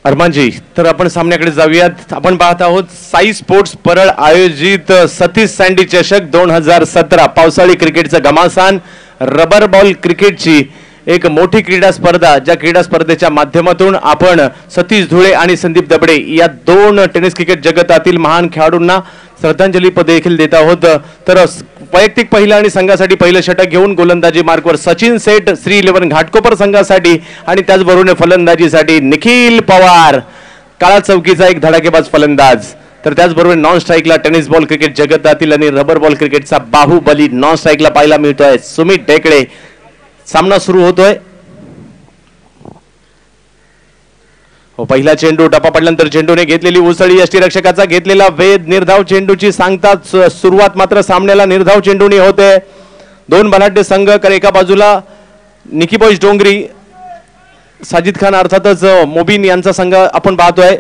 अरमानजी, तर आपण सामन्याकडे जाऊयात. आपण पाहत आहोत साई स्पोर्ट्स परळ आयोजित सतीश सँडी चषक 2017 पावसाळी क्रिकेटचं घमासान. रबर बॉल क्रिकेटची एक मोठी क्रीडा स्पर्धा, ज्या क्रीडा स्पर्धेच्या माध्यमातून आपण सतीश धुळे आणि संदीप दबडे या दोन टेनिस क्रिकेट जगतातील महान खेळाडूंना श्रद्धांजली देखील देत आहोत. तर वैयक्तिक पहिला आणि संघासाठी पहिलं षटक घेऊन गोलंदाजी मार्कवर सचिन सेठ श्री 11 घाटकोपर संघासाठी, आणि त्याचबरोबर फलंदाजीसाठी निखिल पवार काळा चौकीचा एक धडाकेबाज फलंदाज. तर त्याचबरोबर नॉन स्ट्राईकला टेनिस बॉल क्रिकेट जगतातील आणि रबर बॉल क्रिकेटचा बाहुबली नॉन स्ट्राईकला पाहायला मिळतोय सुमित ढेकळे. सामना सुरू होतोय. पहिला चेंडू टप्पा पडल्यानंतर चेंडूने घेतलेली उसळी, यष्टीरक्षकाचा घेतलेला वेध, निर्धाव चेंडूची सांगताच सुरुवात मात्र सामन्याला निर्धाव चेंडूने होते. दोन बलाढ्य संघ, एका बाजूला निकी बॉयज डोंगरी, साजिद खान अर्थातच मोबिन यांचा संघ आपण पाहतोय.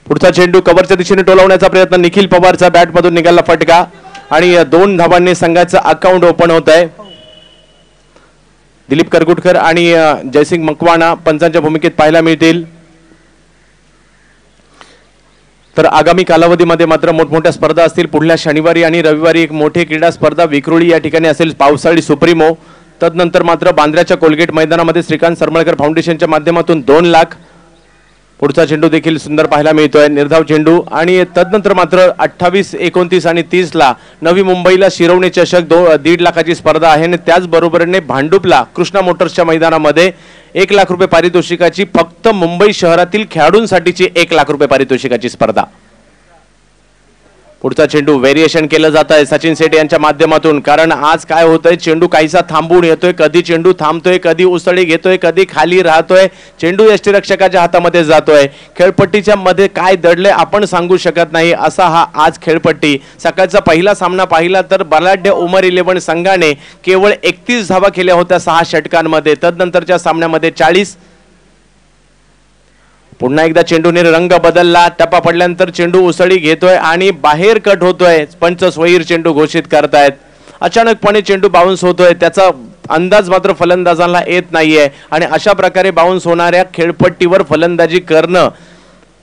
पुढचा चेंडू कव्हरच्या दिशेने टोलवण्याचा प्रयत्न, निखिल पवारचा बॅट मधून निघाला फटका आणि 2 धावांनी संघाचं अकाउंट ओपन होत आहे. दिलीप करगुटकर आणि जयसिंग मकवाना पंचांच्या भूमिकेत पाहायला मिळतील. तर आगामी कालावधीमध्ये मात्र मोठमोठ्या स्पर्धा असतील. पुढल्या शनिवारी आणि रविवारी एक मोठी क्रीडा स्पर्धा विक्रोळी या ठिकाणी असेल, पावसाळी सुप्रीमो. तदनंतर मात्र बांद्र्याच्या कोलगेट मैदानामध्ये श्रीकांत सरमळकर फाउंडेशनच्या माध्यमातून 2 लाख. पुढचा चेंडू देखील सुंदर पाहायला मिळतोय, निर्धाव चेंडू. आणि तदनंतर मात्र 28, 29 आणि 30 ला नवी मुंबईला शिरवणे चषक 1.5 लाखाची स्पर्धा आहे. आणि त्याचबरोबरीने भांडुपला कृष्णा मोटर्सच्या मैदानामध्ये 1 लाख रुपये पारितोषिकाची, फक्त मुंबई शहरातील खेळाडूंसाठीची 1 लाख रुपये पारितोषिकाची स्पर्धा. पुढचा चेंडू व्हेरिएशन केलं जात आहे सचिन सेठ यांच्या माध्यमातून. कारण आज काय होतंय, चेंडू काहीसा थांबून येतोय, कधी चेंडू थांबतोय, कधी उसळी घेतोय, कधी खाली राहतोय. चेंडू यष्टीरक्षकाच्या हातामध्ये जातोय. खेळपट्टीच्या मध्ये काय दडले आपण सांगू शकत नाही, असा हा आज खेळपट्टी. सकाळचा पहिला सामना पाहिला तर बलाढ्य उमर 11 संघाने केवळ 31 धावा केल्या होत्या 6 षटकांमध्ये. तदनंतरच्या सामन्यामध्ये 40. पुन्हा एकदा चेंडूने रंग बदलला. टप्पा पडल्यानंतर चेंडू उसळी घेतोय आणि बाहेर कट होतोय. पंच स्वैर चेंडू घोषित करतायत. अचानकपणे चेंडू बाउन्स होतोय, त्याचा अंदाज मात्र फलंदाजांना येत नाहीये. आणि अशा प्रकारे बाउन्स होणाऱ्या खेळपट्टीवर फलंदाजी करणं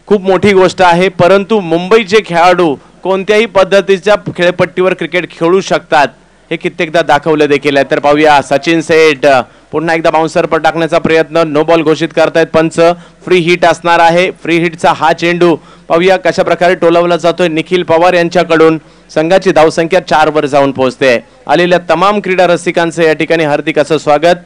खूप मोठी गोष्ट आहे. परंतु मुंबईचे खेळाडू कोणत्याही पद्धतीच्या खेळपट्टीवर क्रिकेट खेळू शकतात हे कित्येकदा दाखवलं देखील आहे. तर पाहूया सचिन सेठ पुन्हा एकदा बाउन्सर पर टाकण्याचा प्रयत्न, नो बॉल घोषित करतायत पंच. फ्री हिट असणार आहे. फ्री हिटचा हा चेंडू पाहूया कशा प्रकारे टोलवला जातोय निखिल पवार यांच्याकडून. संघाची धावसंख्या 4 वर जाऊन पोहोचते. आलेल्या तमाम क्रीडा रसिकांचं या ठिकाणी हार्दिक असं स्वागत.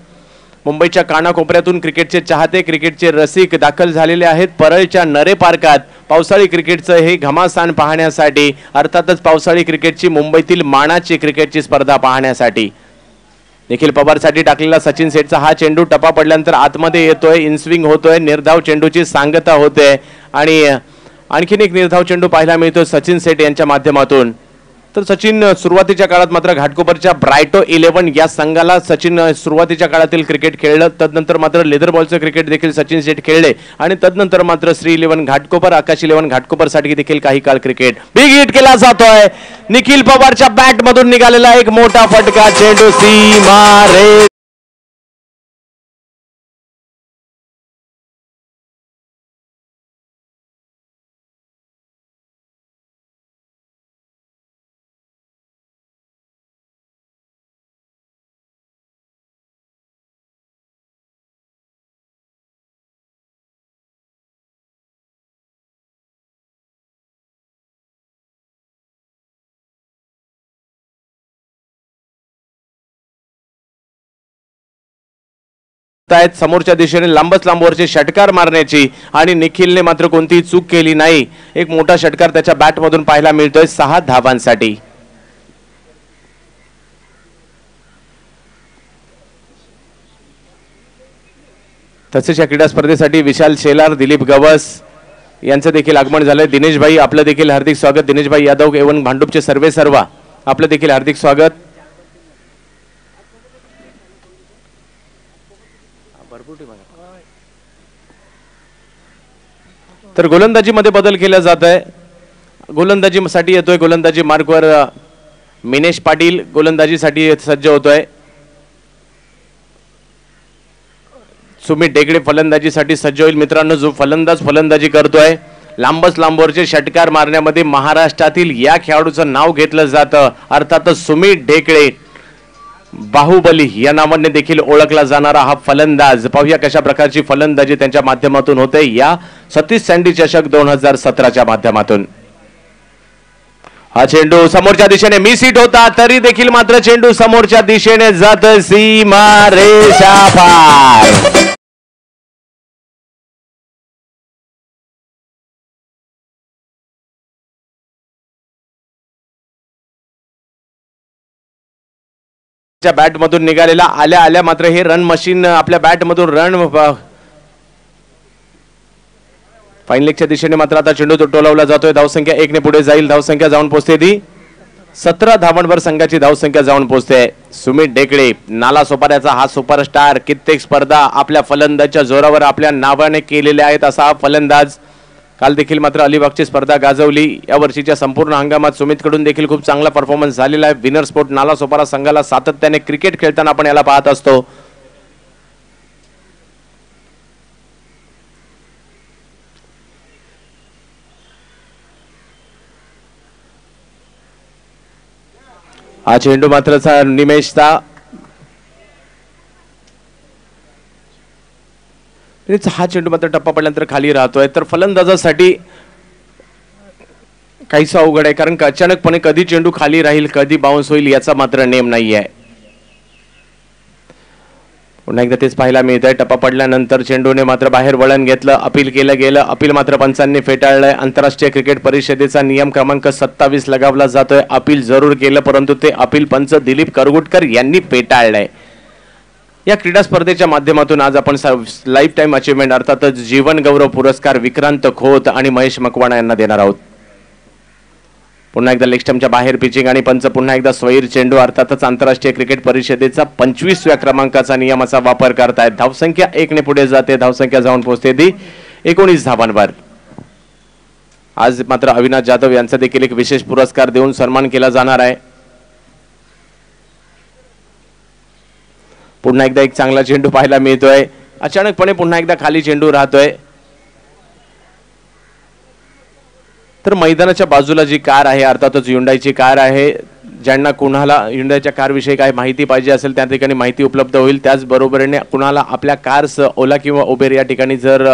मुंबईच्या कानाकोपऱ्यातून क्रिकेटचे चाहते, क्रिकेटचे रसिक दाखल झालेले आहेत परळच्या नरे पार्कात पावसाळी क्रिकेटचं हे घमासान पाहण्यासाठी. अर्थातच पावसाळी क्रिकेटची मुंबईतील मानाची क्रिकेटची स्पर्धा पाहण्यासाठी. निखिल पवारसाठी टाकलेला सचिन सेठचा हा चेंडू टप्पा पडल्यानंतर आतमध्ये येतोय, इनस्विंग होतोय, निर्धाव चेंडूची सांगता होते. आणि आणखीन एक निर्धाव चेंडू पाहायला मिळतोय सचिन सेठ यांच्या माध्यमातून. तर सचिन सुरुवातीच्या काळात मात्र घाटकोपरच्या ब्रायटो 11 या संघाला सचिन सुरुवातीच्या काळातील क्रिकेट खेळलं. तदनंतर मात्र लेदर बॉलचं क्रिकेट देखील सचिन सेठ खेळले. आणि तदनंतर मात्र श्री 11 घाटकोपर, आकाश 11 घाटकोपरसाठी देखील काही काळ क्रिकेट. बिग हिट केला जातोय. निखिल पवारच्या बॅट मधून निघालेला एक मोठा फटका, चेंडू सीमा रे. समोरच्या दिशेने लांबच लांबवरचे षटकार मारण्याची, आणि निखिलने मात्र कोणतीही चूक केली नाही. एक मोठा षटकार त्याच्या बॅट मधून पाहायला मिळतोय 6 धावांसाठी. तसेच या क्रीडा स्पर्धेसाठी विशाल शेलार, दिलीप गवस यांचं देखील आगमन झालंय. दिनेश भाई आपलं देखील हार्दिक स्वागत. दिनेश भाई यादव एवन भांडुपचे सर्व आपलं देखील हार्दिक स्वागत. तर गोलंदाजीमध्ये बदल केला जात आहे. गोलंदाजीसाठी येतोय गोलंदाजी मार्कवर मिनेश पाटील गोलंदाजीसाठी सज्ज होतोय. सुमित ढेकळे फलंदाजीसाठी सज्ज होईल मित्रांनो. जो फलंदाजी करतोय लांबच लांबवरचे षटकार मारण्यामध्ये महाराष्ट्रातील या खेळाडूचं नाव घेतलं जातं. अर्थातच सुमित ढेकळे बाहुबली या नावाने देखील ओळखला जाणारा हा फलंदाज. पाहूया कशा प्रकारची फलंदाजी त्यांच्या माध्यमातून होते या सतीश सँडी चषक 2017च्या माध्यमातून. हा चेंडू समोरच्या दिशेने मिस हिट होता तरी देखील मात्र चेंडू समोरच्या दिशेने जात सीमा रेषा पार. बॅट मधून निघालेला आल्या आल्या मात्र हे रन मशीन आपल्या बॅट मधून रन फाईन लेगच्या दिशेने मात्र आता चेंडू टोलावला जातोय. धावसंख्या 1 ने पुढे जाईल. धावसंख्या जाऊन पोहोचते ती 17 धावांवर संघाची धावसंख्या जाऊन पोहोचते. सुमित ढेकळे नालासोपाऱ्याचा हा सुपरस्टार कित्येक स्पर्धा आपल्या फलंदाजच्या जोरावर आपल्या नावाने केलेल्या आहेत असा हा फलंदाज. काल देखील मात्र अलिबागची स्पर्धा गाजवली. या वर्षीच्या संपूर्ण हंगामात सुमितकडून देखील खूप चांगला परफॉर्मन्स झालेला आहे. विनर स्पोर्ट नालासोपारा संघाला सातत्याने क्रिकेट खेळताना आपण याला पाहत असतो. हा चेंडू मात्र निमेशचा हा चेंडू मात्र टप्पा पडल्यानंतर खाली राहतोय. तर फलंदाजासाठी काहीच अवघड आहे कारण अचानकपणे कधी चेंडू खाली राहील कधी बाउन्स होईल याचा मात्र नेम नाही आहे. पुन्हा एकदा तेच पाहायला मिळत आहे. टप्पा पडल्यानंतर चेंडूने मात्र बाहेर वळण घेतलं. अपील केलं गेलं. अपील मात्र पंचांनी फेटाळलंय. आंतरराष्ट्रीय क्रिकेट परिषदेचा नियम क्रमांक 27 लगावला जातोय. अपील जरूर केलं परंतु ते अपील पंच दिलीप करगुटकर यांनी फेटाळलंय. या क्रीडा स्पर्धेच्या माध्यमातून आज आपण लाईफ टाइम अचीवमेंट अर्थातच जीवन गौरव पुरस्कार विक्रांत खोत आणि महेश मकवाणा यांना देणार आहोत. पुन्हा एकदा लेग स्टंपच्या बाहेर पिचिंग आणि पंच पुन्हा एकदा स्वैर चेंडू अर्थातच आंतरराष्ट्रीय क्रिकेट परिषदेचा 25व्या क्रमांकाचा नियमाचा वापर करतायत. धावसंख्या 1 ने पुढे जाते. धावसंख्या जाऊन पोहोचते ती 19 धावांवर. आज मात्र अविनाश जाधव यांचा देखील एक विशेष पुरस्कार देऊन सन्मान केला जाणार आहे. पुन्हा एकदा एक चांगला चेंडू पाहायला मिळतोय. अचानकपणे पुन्हा एकदा खाली चेंडू राहतोय. तर मैदानाच्या बाजूला जी कार आहे अर्थातच हुंडाईची कार आहे. ज्यांना कुणाला हुंडाईच्या कारविषयी काय माहिती पाहिजे असेल त्या ठिकाणी माहिती उपलब्ध होईल. त्याचबरोबरीने कुणाला आपल्या कार्स ओला किंवा उबेर या ठिकाणी जर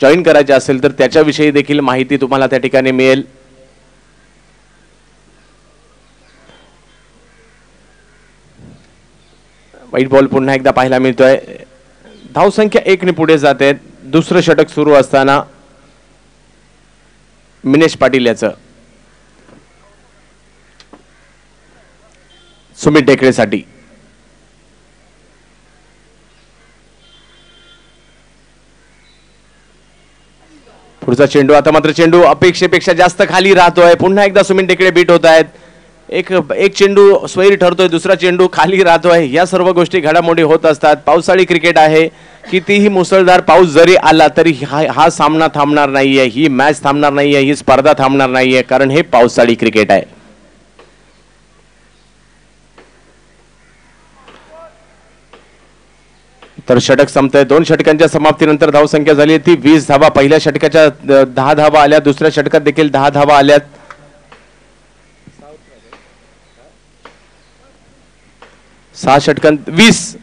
जॉईन करायचे असेल तर त्याच्याविषयी देखील माहिती तुम्हाला त्या ठिकाणी मिळेल. व्हाईट बॉल पुन्हा एकदा पाहायला मिळतोय. धावसंख्या 1 ने पुढे जाते. दुसरं षटक सुरू असताना मिनेश पाटील याचं सुमित ढेकळेसाठी. पुढचा चेंडू आता मात्र चेंडू अपेक्षेपेक्षा जास्त खाली राहतोय. पुन्हा एकदा सुमित ढेकळे बीट होत आहेत. एक चेंडू स्वैर ठरतोय. दुसरा चेंडू खाली राहतोय. या सर्व गोष्टी घडामोडी होत असतात. पावसाळी क्रिकेट आहे. कितीही मुसळधार पाऊस जरी आला तरी हा सामना थांबणार नाहीये. ही मॅच थांबणार नाहीये. ही स्पर्धा थांबणार नाहीये कारण हे पावसाळी क्रिकेट आहे. तर षटक संपतंय. 2 षटकांच्या समाप्तीनंतर धावसंख्या झाली ती 20 धावा. पहिल्या षटकाच्या 10 धावा आल्या. दुसऱ्या षटकात देखील 10 धावा आल्यात. 6 षटकांत 20.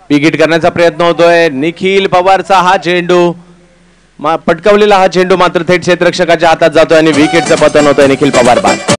विकेट करण्याचा प्रयत्न होतोय. निखिल पवारचा हा चेंडू पटकावलेला हा चेंडू मात्र थेट क्षेत्ररक्षकाच्या हातात जातोय आणि विकेटचं पतन होतंय. निखिल पवार बाद.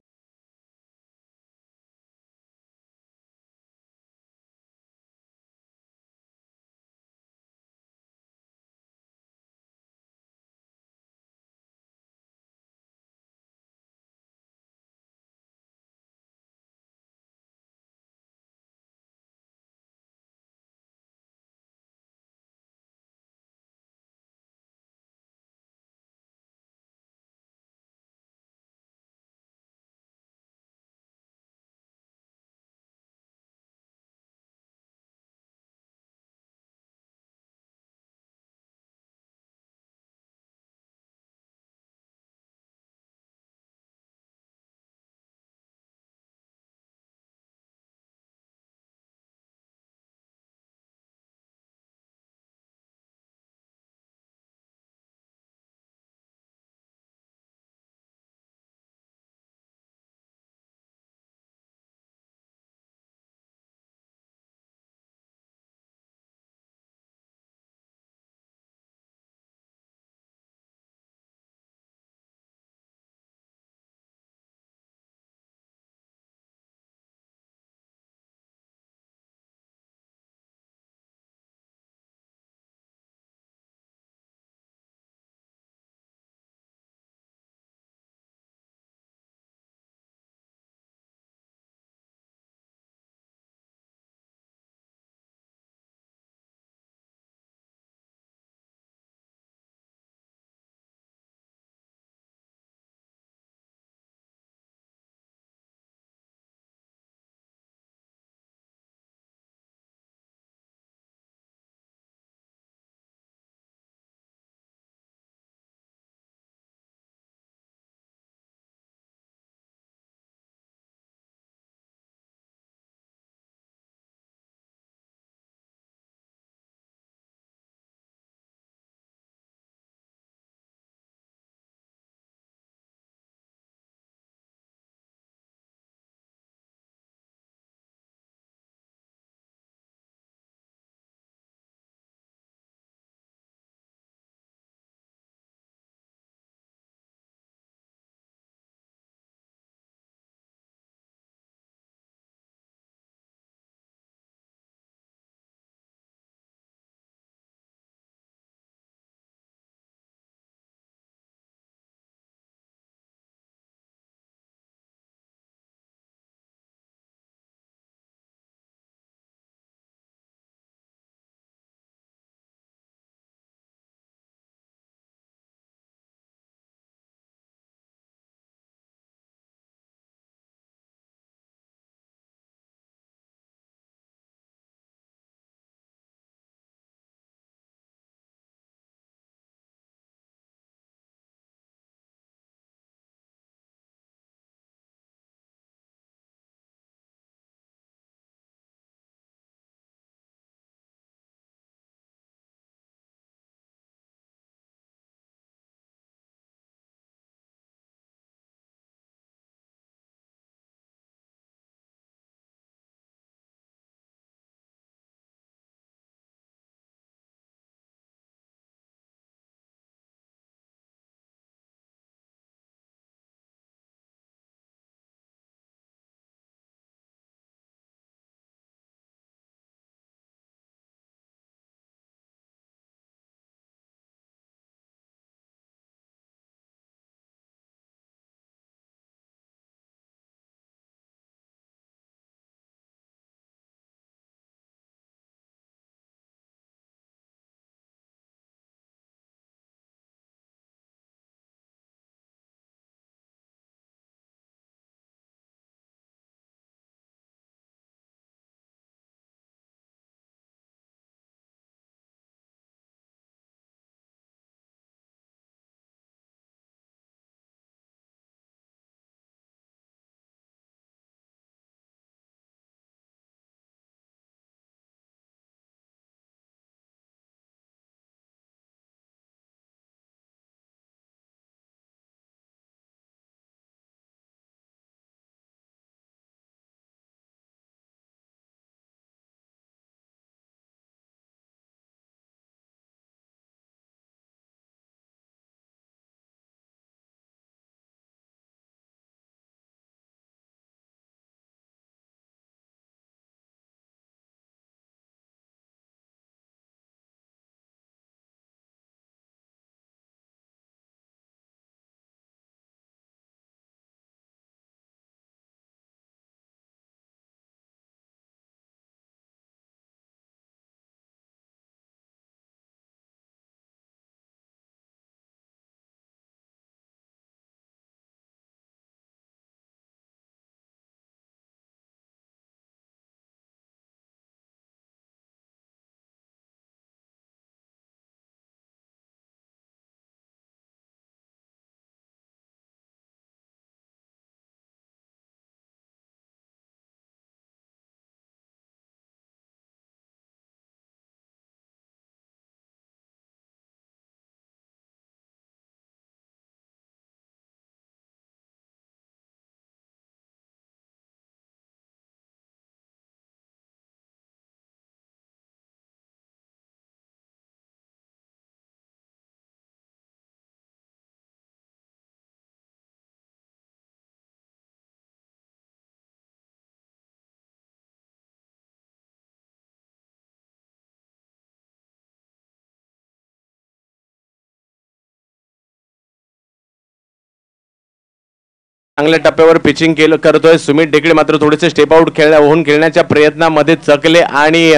चांगल्या टप्प्यावर पिचिंग करतोय सुमित ढेकळे, मात्र थोडेसे स्टेप आउट होऊन खेळण्याच्या प्रयत्नामध्ये चकले आणि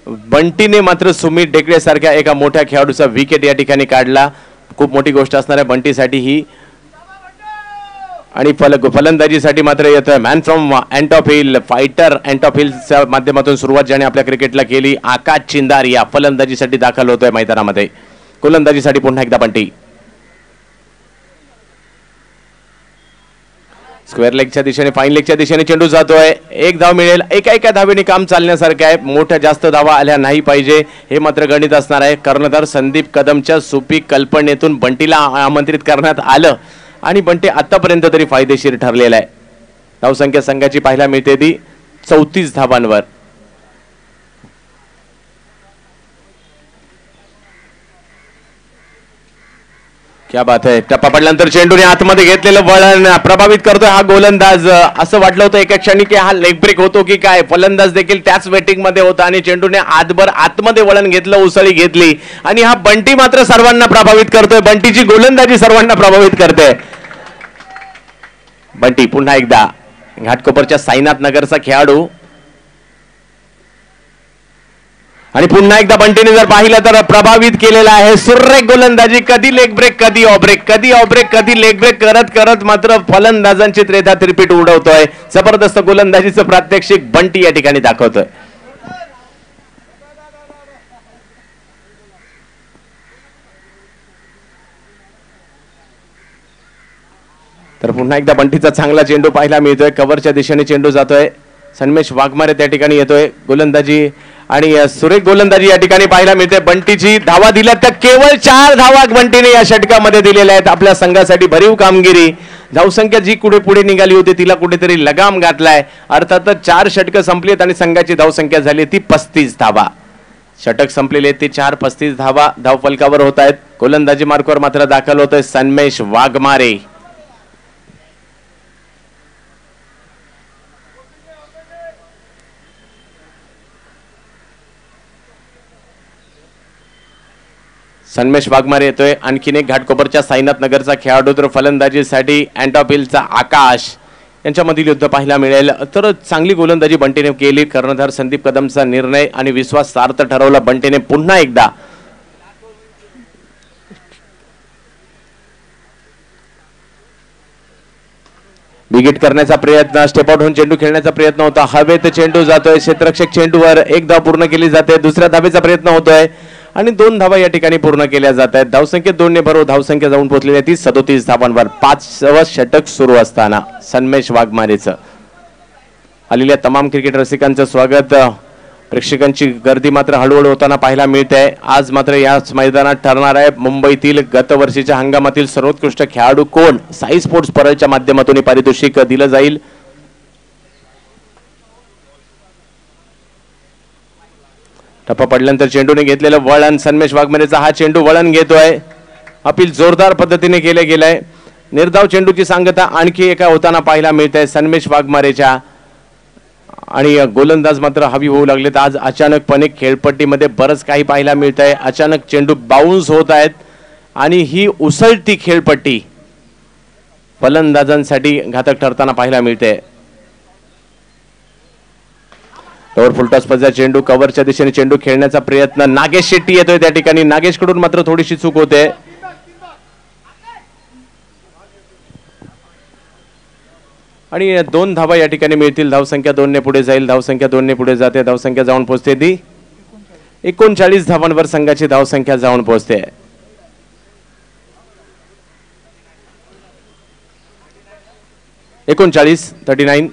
बंटीने मात्र सुमित ढेकळे सारख्या एका मोठ्या खेळाडूचा विकेट या ठिकाणी काढला. खूप मोठी गोष्ट असणार आहे बंटीसाठी ही. आणि फलंदाजीसाठी मात्र येतोय man from Antop hill, fighter Antop हिलच्या माध्यमातून सुरुवात ज्याने आपल्या क्रिकेटला केली. आकाश चिंदारिया फलंदाजीसाठी दाखल होतोय मैदानामध्ये. गोलंदाजीसाठी पुन्हा एकदा बंटी. स्क्वेअर लेगच्या दिशेने, फाईन लेगच्या दिशेने चेंडू जातोय. एक धाव मिळेल. एका धावेने काम चालण्यासारखं आहे. मोठ्या जास्त धावा आल्या नाही पाहिजे हे मात्र गणित असणार आहे. कर्णधार संदीप कदमच्या सुपीक कल्पनेतून बंटीला आमंत्रित करण्यात आलं आणि बंटी आतापर्यंत तरी फायदेशीर ठरलेला आहे. धावसंख्या संघाची पाहायला मिळते ती 34 धावांवर. क्या बात आहे. टप्पा पडल्यानंतर चेंडूने आतमध्ये घेतलेलं वळण प्रभावित करतोय हा गोलंदाज. असं वाटलं होतं एका क्षणी की हा लेग ब्रेक होतो की काय. फलंदाज देखील त्याच वेटिंग मध्ये होता आणि चेंडूने आतभर आतमध्ये वळण घेतलं, उसळी घेतली आणि हा बंटी मात्र सर्वांना प्रभावित करतोय. बंटीची गोलंदाजी सर्वांना प्रभावित करते. बंटी पुन्हा एकदा घाटकोपरच्या साईनाथ नगरचा खेळाडू आणि पुन्हा एकदा बंटीने जर पाहिलं तर प्रभावित केलेला आहे. सुरेख गोलंदाजी, कधी लेग ब्रेक कधी ऑफ ब्रेक, कधी ऑफ ब्रेक कधी लेग ब्रेक करत करत मात्र फलंदाजांची त्रेधा त्रिपीट उडवतोय. जबरदस्त गोलंदाजीचं प्रात्यक्षिक बंटी या ठिकाणी दाखवतोय. तर पुन्हा एकदा बंटीचा चांगला चेंडू पाहायला मिळतोय. कव्हरच्या दिशेने चेंडू जातोय. सन्मेश वाघमारे त्या ठिकाणी येतोय. गोलंदाजी आणि सुरेख गोलंदाजी या ठिकाणी पाहायला मिळते. बंटीची धावा दिल्या तर केवळ 4 धावा बंटीने या षटकामध्ये दिलेल्या आहेत. आपल्या संघासाठी भरीव कामगिरी. धावसंख्या जी पुढे निघाली होती तिला कुठेतरी लगाम घातलाय. अर्थातच 4 षटकं संपली आणि संघाची धावसंख्या झाली ती 35 धावा. षटक संपलेले ते 4, 35 धावा धावफलकावर होत आहेत. गोलंदाजी मार्कवर मात्र दाखल होतोय सन्मेश वाघमारे. सन्मेश वाघमारे येतोय. आणखीन एक घाटकोपरच्या साईनाथ नगरचा खेळाडू. तर फलंदाजीसाठी अँटॉप हिलचा आकाश यांच्यामधील युद्ध पाहायला मिळेल. तर चांगली गोलंदाजी बंटीने केली. कर्णधार संदीप कदमचा निर्णय आणि विश्वास सार्थ ठरवला बंटीने. पुन्हा एकदा विकेट करण्याचा प्रयत्न, स्टेप आउट होऊन चेंडू खेळण्याचा प्रयत्न होता. हवेत चेंडू जातोय. क्षेत्ररक्षक चेंडूवर एक धाव पूर्ण केली जाते. दुसऱ्या धावेचा प्रयत्न होतोय आणि 2 धावा या ठिकाणी पूर्ण केल्या जात आहेत. धावसंख्येत 2 ने भरो धावसंख्या जाऊन पोहोचलेली आहे ती 37 धावांवर. 5व षटक सुरू असताना सन्मेश वाघमारेचं. आलेल्या तमाम क्रिकेट रसिकांचं स्वागत. प्रेक्षकांची गर्दी मात्र हळूहळू होताना पाहायला मिळते. आज मात्र याच मैदानात ठरणार आहे मुंबईतील गतवर्षीच्या हंगामातील सर्वोत्कृष्ट खेळाडू कोण. साई स्पोर्ट्स परळच्या माध्यमातून पारितोषिक दिलं जाईल. टप्पा पडल्यानंतर चेंडूने घेतलेलं वळण. सन्मेश वाघमारेचा हा चेंडू वळण घेतोय. अपील जोरदार पद्धतीने केले गेलंय. निर्धाव चेंडूची सांगता आणखी एका होताना पाहायला मिळते सन्मेश वाघमारेच्या. आणि गोलंदाज मात्र हवी होऊ लागलेत. आज अचानकपणे खेळपट्टीमध्ये बरंच काही पाहायला मिळतंय. अचानक चेंडू बाउन्स होत आहेत आणि ही उसळती खेळपट्टी फलंदाजांसाठी घातक ठरताना पाहायला मिळते. ओव्हर फुलटॉसचा चेंडू कव्हरच्या दिशेने चेंडू खेळण्याचा प्रयत्न. नागेश शेट्टी येतोय त्या ठिकाणी. नागेश कडून मात्र थोडीशी चूक होते. आणि 2 धावा या ठिकाणी मिळतील. धावसंख्या 2 ने पुढे जाईल. धावसंख्या 2 ने पुढे जाते. धावसंख्या जाऊन पोहोचते ती 39 धावांवर संघाची धावसंख्या जाऊन पोहोचते. एकोणचाळीस 39.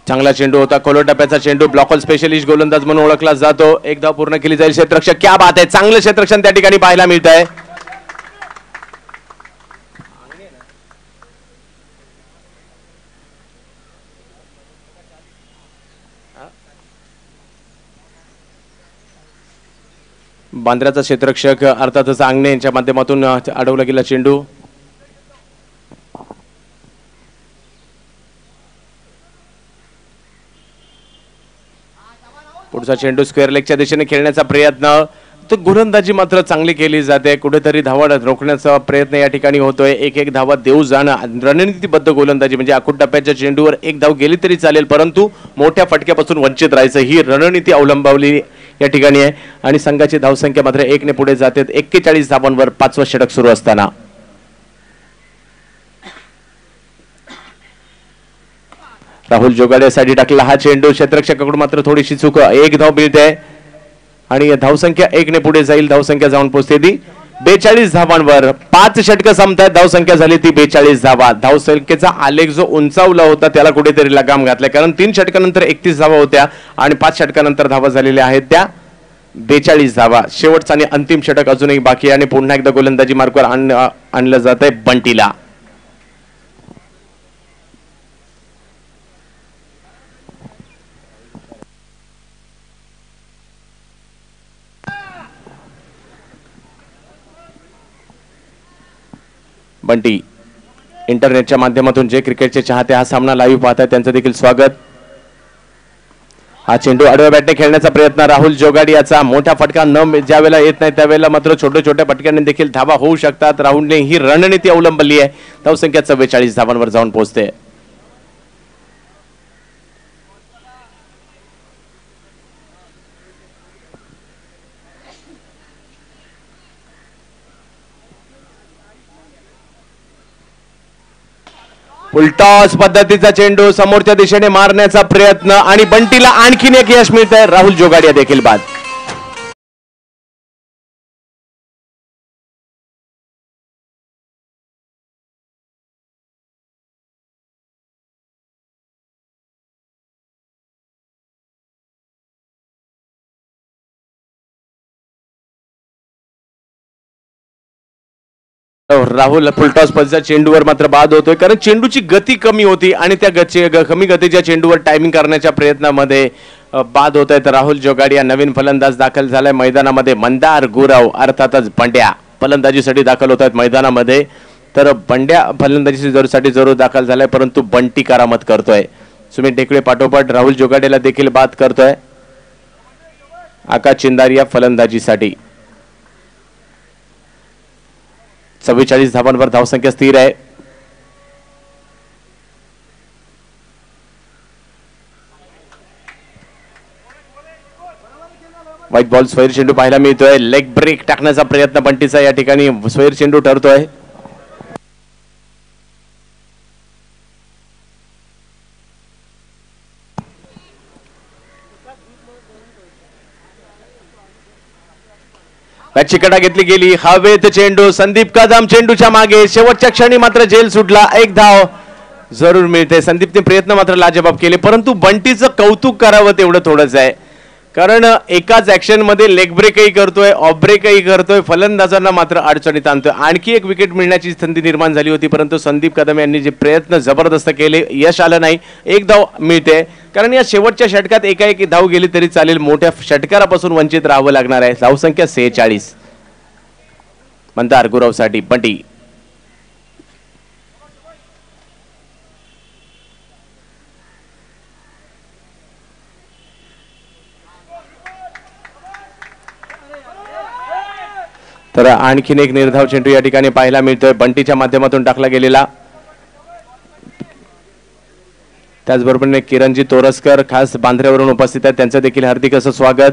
चांगला चेंडू होता. खोलो टप्प्याचा चेंडू. ब्लॉकल स्पेशलिस्ट गोलंदाज म्हणून ओळखला जातो. एक धाव पूर्ण केली जाईल. क्षेत्ररक्षक क्या बात आहे. चांगलं क्षेत्ररक्षण त्या ठिकाणी पाहायला मिळत आहे. बांद्र्याचा क्षेत्ररक्षक अर्थातच आंगणे यांच्या माध्यमातून अडवला गेला चेंडू. पुढचा चेंडू स्क्वेअर लेगच्या दिशेने खेळण्याचा प्रयत्न. तर गोलंदाजी मात्र चांगली केली जाते. कुठेतरी धावा रोखण्याचा प्रयत्न या ठिकाणी होतोय. एक धावा देऊ जाणं, रणनीतीबद्ध गोलंदाजी म्हणजे आखूड टप्प्याच्या चेंडूवर एक धाव गेली तरी चालेल, परंतु मोठ्या फटक्यापासून वंचित राहायचं ही रणनीती अवलंबवली या ठिकाणी आहे. आणि संघाची धावसंख्या मात्र 1 ने पुढे जाते 41 धावांवर 5वं षटक सुरू असताना. राहुल जोगाड्यासाठी टाकला हा चेंडू, क्षेत्ररक्षकाकडून मात्र थोडीशी चूक, एक धाव मिळते आणि धावसंख्या 1 ने पुढे जाईल. धावसंख्या जाऊन पोहोचते ती 42 धावांवर. 5 षटकं संपतात, धावसंख्या झाली ती 42 धावा. धावसंख्येचा आलेख जो उंचावला होता त्याला कुठेतरी लगाम घातलाय, कारण 3 षटकानंतर 31 धावा होत्या आणि 5 षटकानंतर धावा झालेल्या आहेत त्या 42 धावा. शेवटचा आणि अंतिम षटक अजूनही बाकी आहे आणि पुन्हा एकदा गोलंदाजी मार्कवर आणलं जात आहे बंटीला. बंटी इंटरनेटच्या माध्यमातून जे क्रिकेटचे चाहते हा सामना लाईव्ह पाहतात त्यांचं देखील स्वागत. हा चेंडू आडव्या बॅटने खेळण्याचा प्रयत्न राहुल जोगाडियाचा. मोठा फटका न ज्यावेळेला येत नाही त्यावेळेला मात्र छोट्या छोट्या फटक्यांनी देखील धावा होऊ शकतात. राहुलने ही रणनीती अवलंबली आहे. धावसंख्या 44 धावांवर जाऊन पोहोचते. फुलटॉस पद्धतीचा चेंडू समोरच्या दिशेने मारण्याचा प्रयत्न आणि बंटीला आणखीन एक यश मिळतंय. राहुल जोगाडिया देखील बाद. राहुल फुलटॉस पद्धतीच्या चेंडूवर मात्र बाद होतोय, कारण चेंडूची गती कमी होती आणि त्या कमी गतीच्या चेंडूवर टायमिंग करण्याच्या प्रयत्नामध्ये बाद होत आहे. तर राहुल जोगाडिया नवीन फलंदाज दाखल झालाय मैदानामध्ये. मंदार गुरव अर्थातच बंड्या फलंदाजीसाठी दाखल होत आहेत मैदानामध्ये. तर बंड्या फलंदाजीसाठी जरूर दाखल झालाय, परंतु बंटी करामत करतोय. सुमित ढेकळे पाठोपाठ राहुल जोगाडियाला देखील बाद करतोय. आकाश चिंदारिया फलंदाजीसाठी. 44 धावांवर धावसंख्या स्थिर आहे. व्हाईट बॉल स्वैर चेंडू पाहायला मिळतोय. लेग ब्रेक टाकण्याचा प्रयत्न बंटीचा या ठिकाणी स्वैर चेंडू ठरतोय. चिकटा घेतली गेली. हवेत चेंडू संदीप कदम चेंडूच्या मागे. शेवटच्या क्षणी मात्र झेल सुटला. एक धाव जरूर मिळते. संदीपने प्रयत्न मात्र लाजबाब केले, परंतु बंटीचं कौतुक करावं तेवढं थोडंच आहे, कारण एकाच ऍक्शन मध्ये लेग ब्रेकही करतोय, ऑफ ब्रेकही करतोय, फलंदाजांना मात्र अडचणीत आणतोय. आणखी एक विकेट मिळण्याची संधी निर्माण झाली होती, परंतु संदीप कदम यांनी जे प्रयत्न जबरदस्त केले यश आलं नाही. एक धाव मिळते, कारण या शेवटच्या षटकात एकाएकी धाव गेली तरी चालेल, मोठ्या षटकारापासून वंचित राहावं लागणार आहे. धावसंख्या 46 मंदार गुरवसाठी बंटी. तर आणखीन एक निर्धाव चेंडू या ठिकाणी पाहायला मिळतोय बंटीच्या माध्यमातून टाकला गेलेला. त्याचबरोबर किरणजी तोरसकर खास बांद्र्यावरून उपस्थित आहेत, त्यांचं देखील हार्दिक असं स्वागत.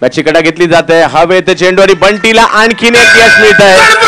चिकटा घेतली जाते. हवेत चेंडू आणि बंटीला आणखीन एक यश मिळत आहे.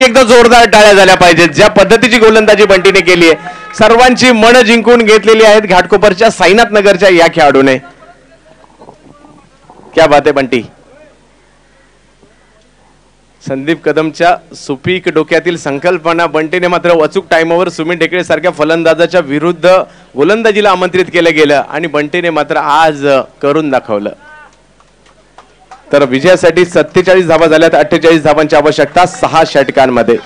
एकदा जोरदार टाळ्या झाल्या पाहिजेत. ज्या पद्धतीची गोलंदाजी बंटीने केली आहे, सर्वांची मन जिंकून घेतलेली आहेत घाटकोपरच्या साईनाथ नगरच्या या खेळाडूने. क्या बात आहे बंटी. संदीप कदमच्या सुपीक डोक्यातील संकल्पना बंटीने मात्र अचूक टाइमवर सुमित ढेकळे सारख्या फलंदाजाच्या विरुद्ध गोलंदाजीला आमंत्रित केलं गेलं आणि बंटीने मात्र आज करून दाखवलं. तर विजयासाठी 47 धावा झाल्यात. 48 धावांची आवश्यकता 6 षटकांमध्ये.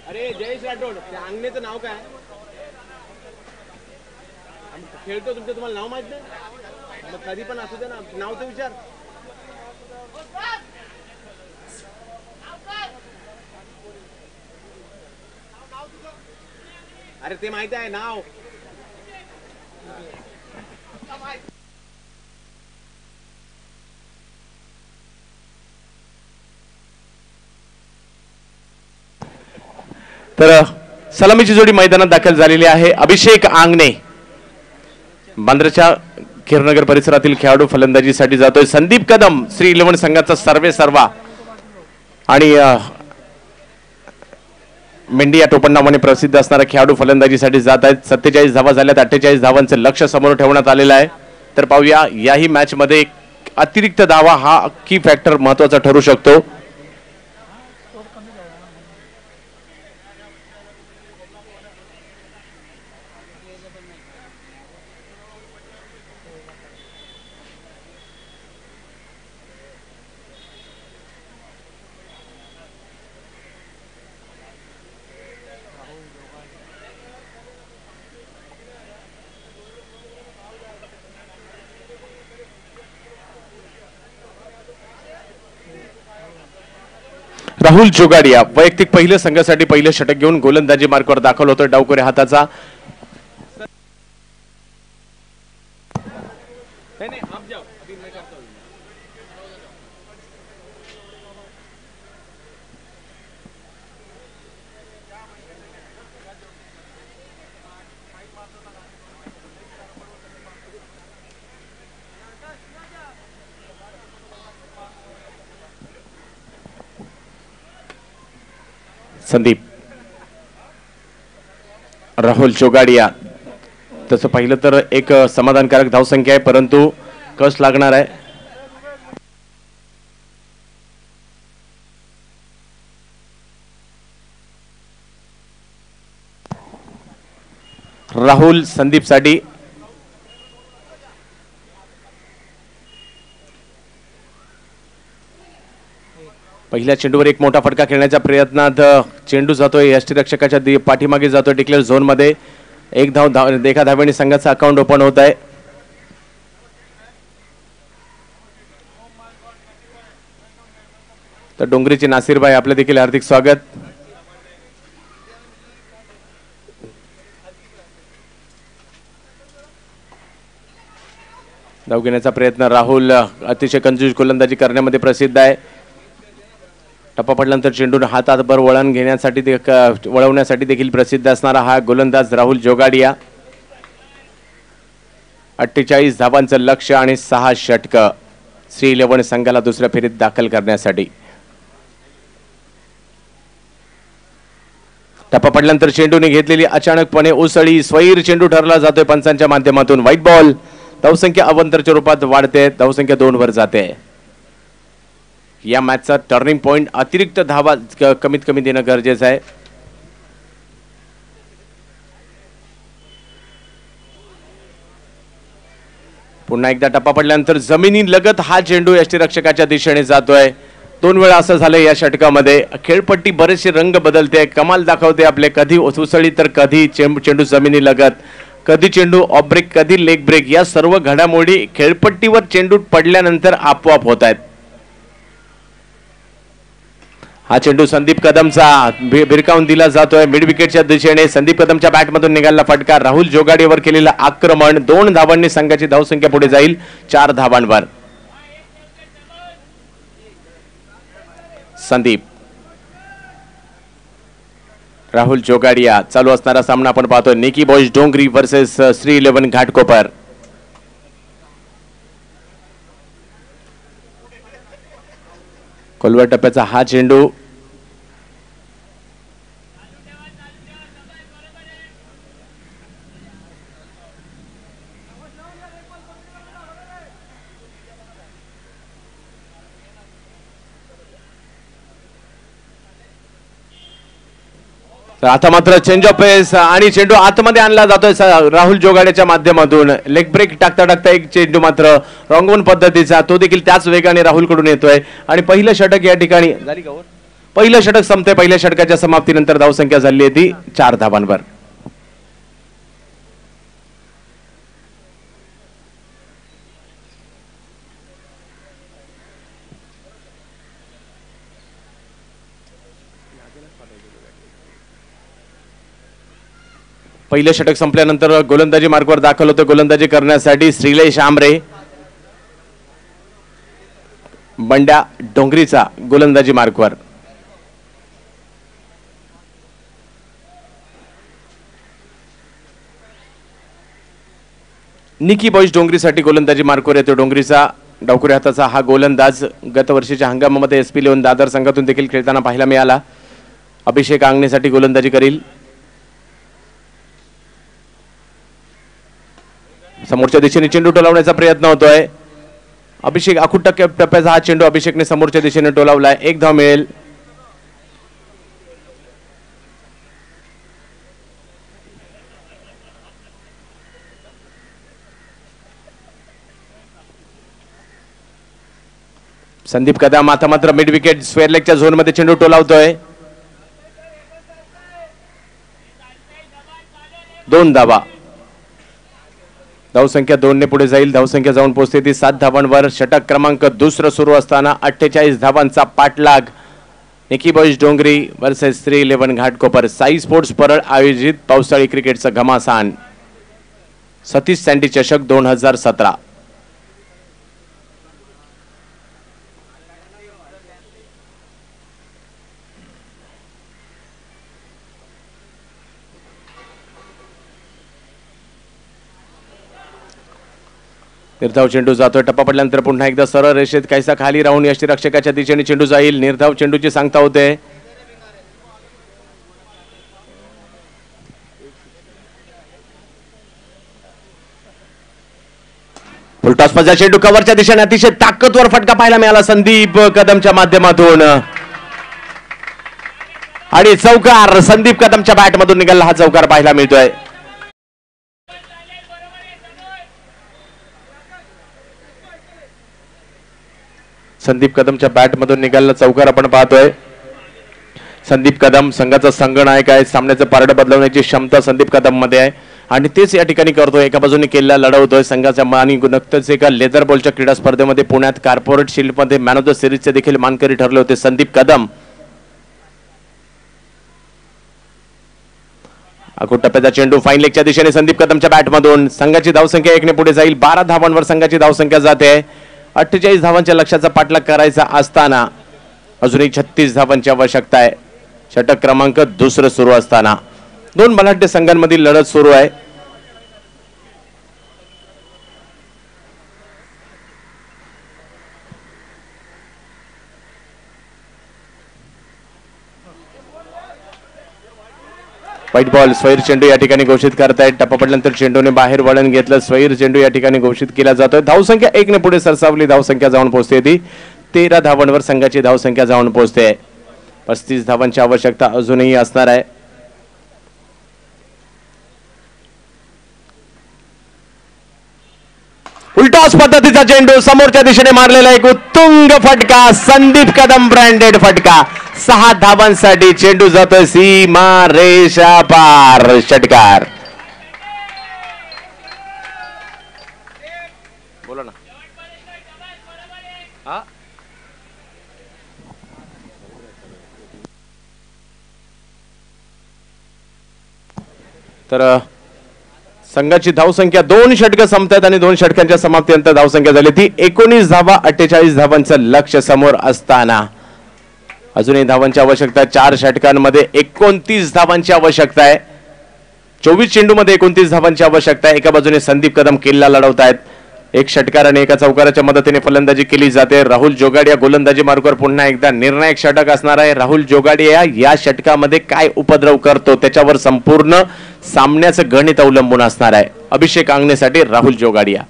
अरे जयेश राठोड, त्या अंगणेचं नाव काय? खेळतो तुमचं, तुम्हाला नाव माहित नाही? मग कधी पण असू दे ना, नाव तर विचार. अरे ते माहिती आहे नाव. तर सलामीची जोडी मैदानात दाखल झालेली आहे. अभिषेक आंगणे बांद्राच्या किरणनगर परिसरातील खेळाडू फलंदाजीसाठी जातोय. संदीप कदम श्री 11 संघाचा सर्वेसर्वा आणि मेंढी या टोपण नावाने प्रसिद्ध असणारा खेळाडू फलंदाजीसाठी जात आहेत. 47 धावा झाल्यात. 48 धावांचं लक्ष समोर ठेवण्यात आलेलं आहे. तर पाहूया याही मॅच मध्ये अतिरिक्त धावा हा की फॅक्टर महत्वाचा ठरू शकतो. राहुल जोगाडिया वैयक्तिक पहिल्या संघासाठी पहिलं षटक घेऊन गोलंदाजी मार्कवर दाखल होतोय. डावखोरे हाताचा संदीप. राहुल जोगाडिया तसं पाहिलं तर एक समाधानकारक धावसंख्या आहे, परंतु कस लागणार आहे. राहुल संदीप साठी पहिल्या चेंडूवर एक मोठा फटका खेळण्याच्या प्रयत्नात चेंडू जातोय यष्टीरक्षकाच्या पाठीमागे जातोय डिक्लेअर झोन मध्ये. एक धाव एका धावेने संघाचा अकाउंट ओपन होत आहे. तर डोंगरीचे नासिरभाई आपलं देखील हार्दिक स्वागत. धाव घेण्याचा प्रयत्न. राहुल अतिशय कंजूस गोलंदाजी करण्यामध्ये प्रसिद्ध आहे. टप्पा पडल्यानंतर चेंडू हातात बर वळण घेण्यासाठी वळवण्यासाठी देखील प्रसिद्ध असणारा हा गोलंदाज राहुल जोगाडिया. 48 धावांचं लक्ष आणि 6 षटक श्री 11 संघाला दुसऱ्या फेरीत दाखल करण्यासाठी. टप्पा पडल्यानंतर चेंडूने घेतलेली अचानकपणे उसळी स्वैर चेंडू ठरला जातोय पंचांच्या माध्यमातून. White ball. धावसंख्या अवंतरच्या रूपात वाढते, धावसंख्या 2 वर जाते. या मॅचचा टर्निंग पॉइंट अतिरिक्त धावा कमीत कमी देणं गरजेचं आहे. पुन्हा एकदा टप्पा पडल्यानंतर जमिनी लगत हा चेंडू यष्टीरक्षकाच्या दिशेने जातोय. 2 वेळा असं झालंय या षटकामध्ये. खेळपट्टी बरेचसे रंग बदलते, कमाल दाखवते आपले. कधी उसळी तर कधी चेंडू जमिनी लगत, कधी चेंडू ऑफ ब्रेक, कधी लेग ब्रेक. या सर्व घडामोडी खेळपट्टीवर चेंडू पडल्यानंतर आपोआप होत आहेत. हा चेंडू संदीप कदमचा भिरकावून दिला जातोय मिड विकेटच्या दिशेने. संदीप कदमच्या बॅटमधून निघाला फटका. राहुल जोगाडेवर केलेलं आक्रमण. 2 धावांनी संघाची धावसंख्या पुढे जाईल 4 धावांवर. संदीप, राहुल जोगाडिया. चालू असणारा सामना आपण पाहतोय. निकी बॉयज डोंगरी वर्सेस श्री 11 घाटकोपर. खोलवर टप्प्याचा हा चेंडू आता मात्र चेंज ऑफ पेस आणि चेंडू आतमध्ये आणला जातोय राहुल जोगाडेच्या माध्यमातून. लेग ब्रेक टाकता टाकता एक चेंडू मात्र रॉंगवन पद्धतीचा, तो देखील त्याच वेगाने राहुल कडून येतोय. आणि पहिलं षटक या ठिकाणी झाली का? पहिलं षटक संपते. पहिल्या षटकाच्या समाप्तीनंतर धावसंख्या झाली आहे ती 4 धावांवर. पहिलं षटक संपल्यानंतर गोलंदाजी मार्कवर दाखल होतं. गोलंदाजी करण्यासाठी श्रीलेश आमरे, बंड्या डोंगरीचा गोलंदाजी मार्कवर. निकी बॉयज डोंगरीसाठी गोलंदाजी मार्कवर येतो. डोंगरीचा डावखुरी हाताचा हा गोलंदाज गत वर्षीच्या हंगामामध्ये SP11 दादर संघातून देखील खेळताना पाहायला मिळाला. अभिषेक आंगणेसाठी गोलंदाजी करील. समोरच्या दिशेने चेंडू टोलावण्याचा प्रयत्न होतोय. अभिषेक आखूट टप्प्याचा हा चेंडू अभिषेकने समोरच्या दिशेने टोलावलाय. 1 धाव मिळेल. संदीप कदम आता मात्र मिड विकेट स्क्वेअर लेगच्या झोन मध्ये चेंडू टोलावतोय. 2 धावा. धावसंख्या 2 ने पुढे जाईल. धावसंख्या जाऊन पोहोचते ती 7 धावांवर. षटक क्रमांक 2 सुरू असताना 48 धावांचा पाठलाग. निकी बॉयज डोंगरी वर्सेस श्री 11 घाटकोपर. साई स्पोर्ट्स परळ आयोजित पावसाळी क्रिकेटचं घमासान सतीश सँडी चषक 2017. निर्धाव चेंडू जातोय. टप्पा पडल्यानंतर पुन्हा एकदा सरळ रेषेत काहीसा खाली राहून यष्टीरक्षकाच्या दिशेने चेंडू जाईल. निर्धाव चेंडूची सांगता होते. फुलटॉसचा चेंडू कव्हरच्या दिशेने अतिशय ताकदवर फटका पाहायला मिळाला संदीप कदमच्या माध्यमातून. आणि चौकार संदीप कदमच्या बॅटमधून निघाला. हा चौकार पाहायला मिळतोय. संदीप कदमच्या बॅटमधून निघालेला चौकार आपण पाहतोय. संदीप कदम संघाचा संघनायक आहे. सामन्याचं पारडं बदलवण्याची क्षमता संदीप कदम मध्ये आहे आणि तेच या ठिकाणी करतोय. एका बाजूने केला लढवतोय संघाच्या आणि नुकतंच एका लेदर बॉलच्या क्रीडा स्पर्धेमध्ये पुण्यात कॉर्पोरेट शील्ड मध्ये मॅन ऑफ द सिरीजचे देखील मानकरी ठरले होते संदीप कदम. आखूट टप्प्याचा चेंडू फाईन लेगच्या दिशेने संदीप कदमच्या बॅटमधून. संघाची धावसंख्या 1 ने पुढे जाईल. 12 धावांवर संघाची धावसंख्या जाते. 48 धावांच्या लक्ष्याचा पाठलाग करायचा असताना अजूनही 36 धावांची आवश्यकता आहे. षटक क्रमांक 2 सुरू असताना 2 बलाढ्य संघांमधील लढत सुरू आहे. White ball. स्वैर चेंडू या ठिकाणी घोषित करतायत. टप्पा पडल्यानंतर चेंडूने बाहेर वळण घेतलं. स्वैर चेंडू या ठिकाणी घोषित केला जातोय. धावसंख्या 1 ने पुढे सरसावली. धावसंख्या जाऊन पोहोचते ती 13 धावांवर संघाची धावसंख्या जाऊन पोहोचते. 35 धावांची आवश्यकता अजूनही असणार आहे. उलटाच पद्धतीचा चेंडू समोरच्या दिशेने मारलेला एक उत्तुंग फटका. संदीप कदम ब्रँडेड फटका. 6 धावांसाठी चेंडू जातोय सीमा रेषा पार. षटकार. बोला ना. तर संघाची धावसंख्या 2 षटकं संपतात आणि 2 षटकांच्या समाप्तीनंतर धावसंख्या झाली ती 19 धावा. 48 धावांचं लक्ष समोर असताना अजूनही धावांची आवश्यकता. 4 षटकांमध्ये 29 धावांची आवश्यकता आहे. 24 चेंडूमध्ये 29 धावांची आवश्यकता आहे. एका बाजूने संदीप कदम किल्ला लढवतायत. 1 षटकार आणि 1 चौकाराच्या मदतीने फलंदाजी केली जाते. राहुल जोगाडिया गोलंदाजी मार्गावर पुन्हा एकदा निर्णायक षटक असणार आहे. राहुल जोगाडिया या षटकामध्ये काय उपद्रव करतो त्याच्यावर संपूर्ण सामन्याचं गणित अवलंबून असणार आहे. अभिषेक आंगणेसाठी राहुल जोगाडिया.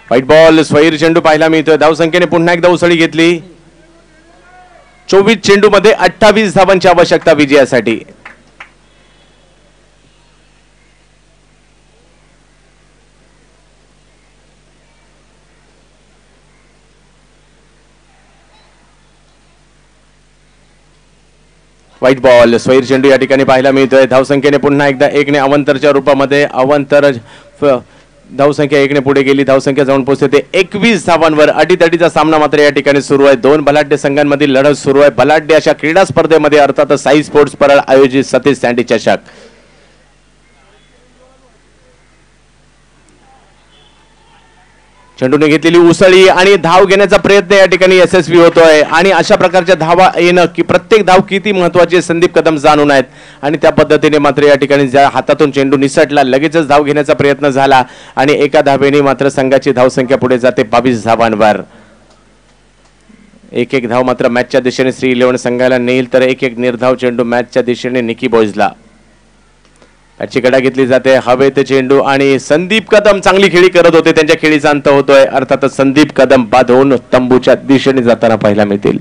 White ball. स्वैर चेंडू पाहायला मिळतोय. धावसंख्येने पुन्हा एकदा उसळी घेतली. 24 चेंडूमध्ये 28 धावांची आवश्यकता विजयासाठी. White ball. स्वैर चेंडू या ठिकाणी पाहायला मिळतोय. धावसंख्येने पुन्हा एकदा 1 ने अवंतरच्या रूपामध्ये अवंतर. धावसंख्या 1 ने पुढे गेली. धावसंख्या जाऊन पोहोचते 21 धावांवर. अटीतटीचा सामना मात्र या ठिकाणी सुरू आहे. 2 बलाढ्य संघांमधील लढत सुरू आहे. बलाढ्य अशा क्रीडा स्पर्धेमध्ये अर्थातच साई स्पोर्ट्स परळ आयोजित सतीश सँडी चषक. चेंडूने घेतलेली उसळी आणि धाव घेण्याचा प्रयत्न या ठिकाणी यशस्वी होतोय. आणि अशा प्रकारच्या धावा येणं की प्रत्येक धाव किती महत्वाची संदीप कदम जाणून आहेत. आणि त्या पद्धतीने मात्र या ठिकाणी ज्या हातातून चेंडू निसटला लगेचच धाव घेण्याचा प्रयत्न झाला आणि एका धावेने मात्र संघाची धावसंख्या पुढे जाते 22 धावांवर. 1-1 धाव मात्र मॅचच्या दिशेने श्री 11 संघाला नेईल तर 1-1 निर्धाव चेंडू मॅचच्या दिशेने निकी बॉईजला. त्याची गडा घेतली जाते. हवेत चेंडू आणि संदीप कदम चांगली खेळी करत होते. त्यांच्या खेळीचा अंत होतोय. अर्थातच संदीप कदम बाद होऊन तंबूच्या दिशेने जाताना पाहायला मिळतील.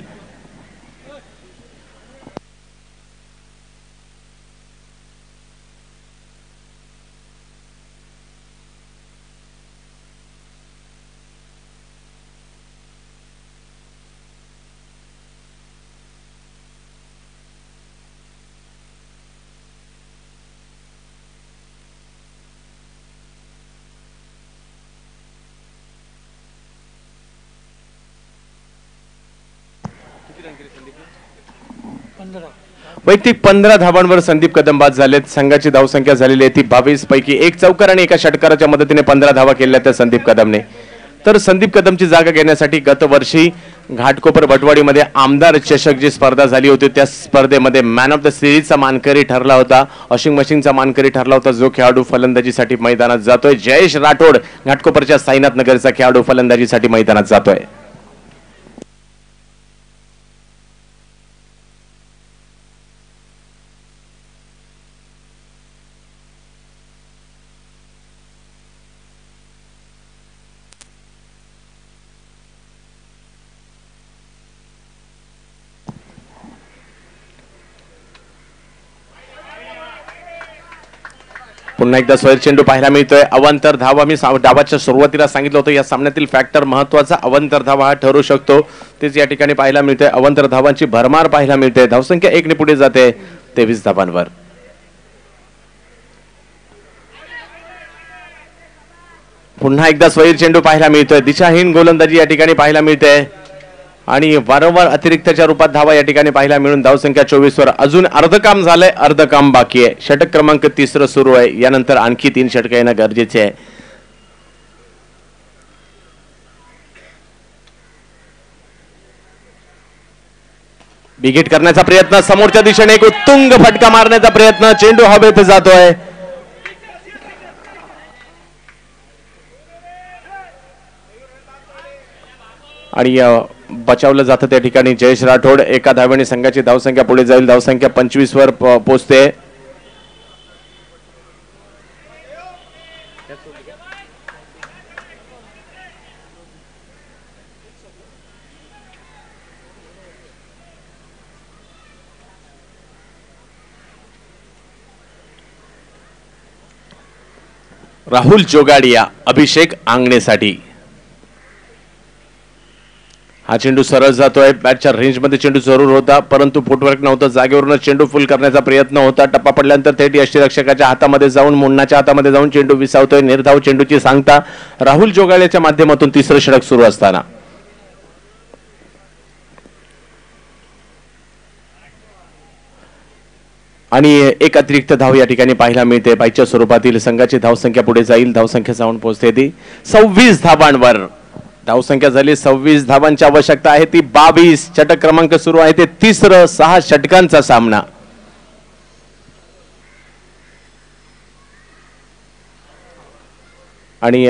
वैयक्तिक 15 धावांवर संदीप कदम बाद झालेत. संघाची धावसंख्या झालेली आहे ती 22 पैकी 1 चौकार आणि 1 षटकाराच्या मदतीने 15 धावा केल्या त्या संदीप कदमने. तर संदीप कदमची जागा घेण्यासाठी गत वर्षी घाटकोपर बटवाडीमध्ये आमदार चषक जी स्पर्धा झाली होती त्या स्पर्धेमध्ये मॅन ऑफ द सिरीजचा मानकरी ठरला होता. वॉशिंग मशीनचा मानकरी ठरला होता जो खेळाडू फलंदाजीसाठी मैदानात जातोय. जयेश राठोड घाटकोपरच्या साईनाथ नगरचा खेळाडू फलंदाजीसाठी मैदानात जातोय. पुन्हा एकदा स्वैर चेंडू पाहायला मिळतोय. अवंतर धावा मी डावाच्या सुरुवातीला सांगितलं होतं या सामन्यातील फॅक्टर महत्वाचा अवंतर धावा हा ठरू शकतो. तेच या ठिकाणी पाहायला मिळतोय. अवंतर धावांची भरमार पाहायला मिळते. धावसंख्या 1 ने पुढे जाते 23 धावांवर. पुन्हा एकदा स्वैर चेंडू पाहायला मिळतोय. दिशाहीन गोलंदाजी या ठिकाणी पाहायला मिळते आणि वारंवार अतिरिक्तच्या रूपात धावा या ठिकाणी पाहायला मिळून धावसंख्या 24 वर. अजून अर्ध काम झालंय. अर्ध काम बाकी आहे. षटक क्रमांक 3 सुरू आहे. यानंतर आणखी 3 षटक येणं गरजेचे आहे. बिगेट करण्याचा प्रयत्न, समोरच्या दिशेने एक उत्तुंग फटका मारण्याचा प्रयत्न, चेंडू हवेत जातोय आणि बचावलं जातं त्या ठिकाणी जयेश राठोड. एका धावेने संघाची धावसंख्या पुढे जाईल, धावसंख्या 25 वर पोहोचते. राहुल जोगाडिया अभिषेक आंगणेसाठी. हा चेंडू सरळ जातोय, बॅटच्या रेंजमध्ये चेंडू जरूर होता परंतु फुटवर्क नव्हतं, जागेवरून चेंडू फुल करण्याचा प्रयत्न होता. टप्पा पडल्यानंतर थेट यष्टीरक्षकाच्या हातामध्ये जाऊन, मुन्नाच्या हातामध्ये जाऊन चेंडू विसावतोय. निर्धाव चेंडूची सांगता राहुल जोगाडियाच्या माध्यमातून तिसरं षटक सुरू असताना. आणि एक अतिरिक्त धाव या ठिकाणी पाहायला मिळते. बाईच्या स्वरूपातील संघाची धावसंख्या पुढे जाईल, धावसंख्या जाऊन पोहोचते ती 26 धावांवर. धावसंख्या झाली 26 धावांची आवश्यकता आहे ती 22. षटक क्रमांक सुरू आहे ते तिसरं, 6 षटकांचा सामना. आणि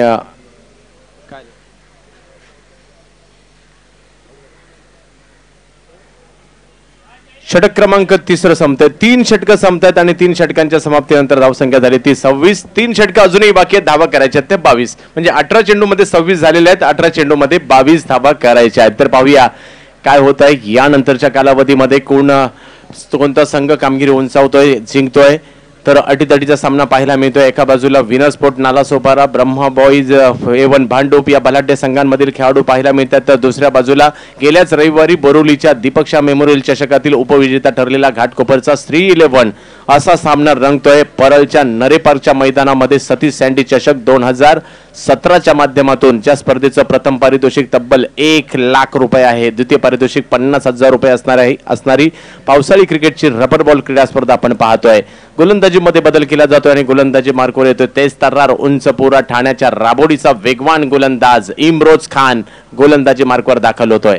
षटक क्रमांक तिसरं संपतंय. 3 षटकं संपतात आणि 3 षटकांच्या समाप्तीनंतर धावसंख्या झाली ती 26. 3 षटकं अजूनही बाकी आहेत, धावा करायच्या आहेत ते 22. म्हणजे 18 चेंडू मध्ये 26 झालेले आहेत, 18 चेंडू मध्ये 22 धावा करायच्या आहेत. तर पाहूया काय होत आहे यानंतरच्या कालावधीमध्ये, कोणता संघ कामगिरी उंचावतोय, जिंकतोय. तर अटीतटीचा सामना पाहायला मिळतोय. एका बाजूला winner sport Nalasopara, Brahma boys A1 Bhandup या बलाढ्य संघांमधील खेळाडू पाहायला मिळतात. तर दुसऱ्या बाजूला गेल्याच रविवारी बोरिवलीच्या दीपक्षा मेमोरियल चषकातील उपविजेता ठरलेला घाटकोपरचा श्री 11 असा सामना रंगतोय. परळच्या नरेपार्कच्या मैदानामध्ये सतीश सँडी चषक 2017च्या माध्यमातून ज्या स्पर्धेचं प्रथम पारितोषिक तब्बल 1 लाख रुपये आहे, द्वितीय पारितोषिक 50,000 रुपये असणारी पावसाळी क्रिकेटची रबर बॉल क्रीडा स्पर्धा आपण पाहतोय. गोलंदाजीमध्ये बदल केला जातोय आणि गोलंदाजी मार्कवर येतोय तेज तर्रार उंचपुरा ठाण्याच्या राबोडीचा वेगवान गोलंदाज इम्रोज खान गोलंदाजी मार्कवर दाखल होतोय.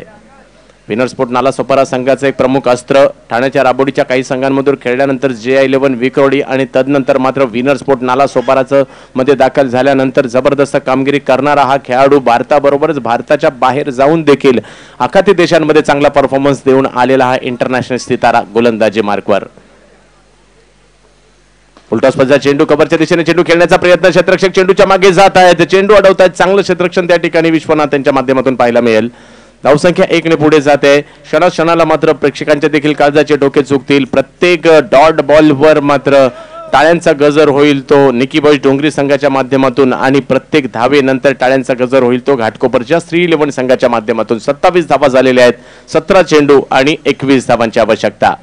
विनर स्पोर्ट नालासोपारा संघाचं एक प्रमुख अस्त्र. ठाण्याच्या राबोडीच्या काही संघांमधून खेळल्यानंतर JI11 विक्रोडी आणि तदनंतर मात्र विनर स्पोर्ट नालासोपाराचं मध्ये दाखल झाल्यानंतर जबरदस्त कामगिरी करणारा हा खेळाडू भारताबरोबरच भारताच्या बाहेर जाऊन देखील आखाती देशांमध्ये चांगला परफॉर्मन्स देऊन आलेला हा इंटरनॅशनल सितारा गोलंदाजी मार्कवर. उलटास्पचा चेंडू, कव्हरच्या दिशेने चेंडू खेळण्याचा प्रयत्न, क्षेत्ररक्षक चेंडूच्या मागे जात आहेत, चेंडू अडवतात. चांगलं क्षेत्ररक्षण त्या ठिकाणी विश्वनाथ यांच्या माध्यमातून पाहायला मिळेल. धावसंख्या 1 ने पुढे जाते. क्षणाक्षणाला मात्र प्रेक्षकांच्या देखील काळजाचे डोके चुकतील. प्रत्येक डॉट बॉलवर मात्र टाळ्यांचा गजर होईल तो निकी बॉईज डोंगरी संघाच्या माध्यमातून आणि प्रत्येक धावेनंतर टाळ्यांचा गजर होईल तो घाटकोपरच्या श्री 11 संघाच्या माध्यमातून. 27 धावा झालेल्या आहेत, 17 चेंडू आणि 21 धावांची आवश्यकता.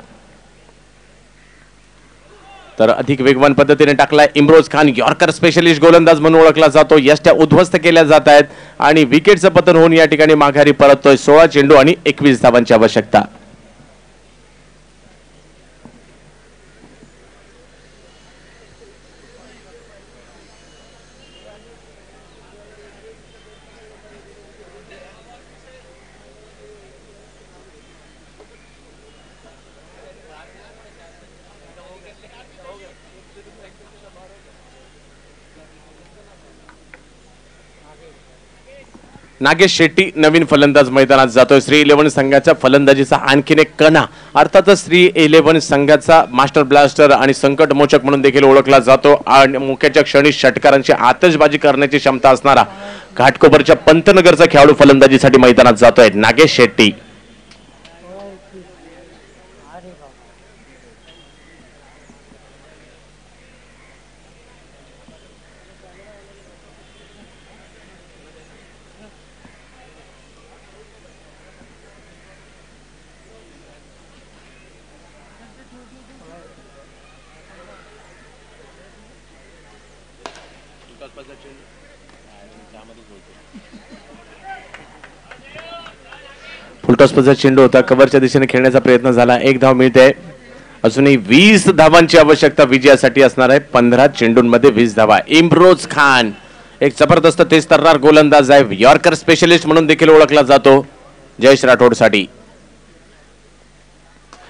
तर अधिक वेगवान पद्धतीने टाकलाय इम्रोज खान. यॉर्कर स्पेशलिस्ट गोलंदाज म्हणून ओळखला जातो. यष्ट्या उद्ध्वस्त केल्या जात आहेत आणि विकेटचं पतन होऊन या ठिकाणी माघारी परततोय. 16 चेंडू आणि 21 धावांची आवश्यकता. नागेश शेट्टी नवीन फलंदाज मैदानात जातोय. श्री 11 संघाच्या फलंदाजीचा आणखीन एक कणा, अर्थातच श्री 11 संघाचा मास्टर ब्लास्टर आणि संकट मोचक म्हणून देखील ओळखला जातो आणि मुख्याच्या क्षणी षटकारांची आतषबाजी करण्याची क्षमता असणारा घाटकोपरच्या पंतनगरचा खेळाडू फलंदाजीसाठी मैदानात जातोय नागेश शेट्टी. फुलटॉसचा चेंडू होता, कव्हरच्या दिशेने खेळण्याचा प्रयत्न झाला. 1 धाव मिळते. अजूनही 20 धावांची आवश्यकता विजयासाठी असणार आहे. 15 चेंडूंमध्ये 20 धावा. इम्रोज खान एक जबरदस्त तेज तर्रार गोलंदाज आहे. यॉर्कर स्पेशलिस्ट म्हणून देखील ओळखला जातो जयेश राठोड साठी.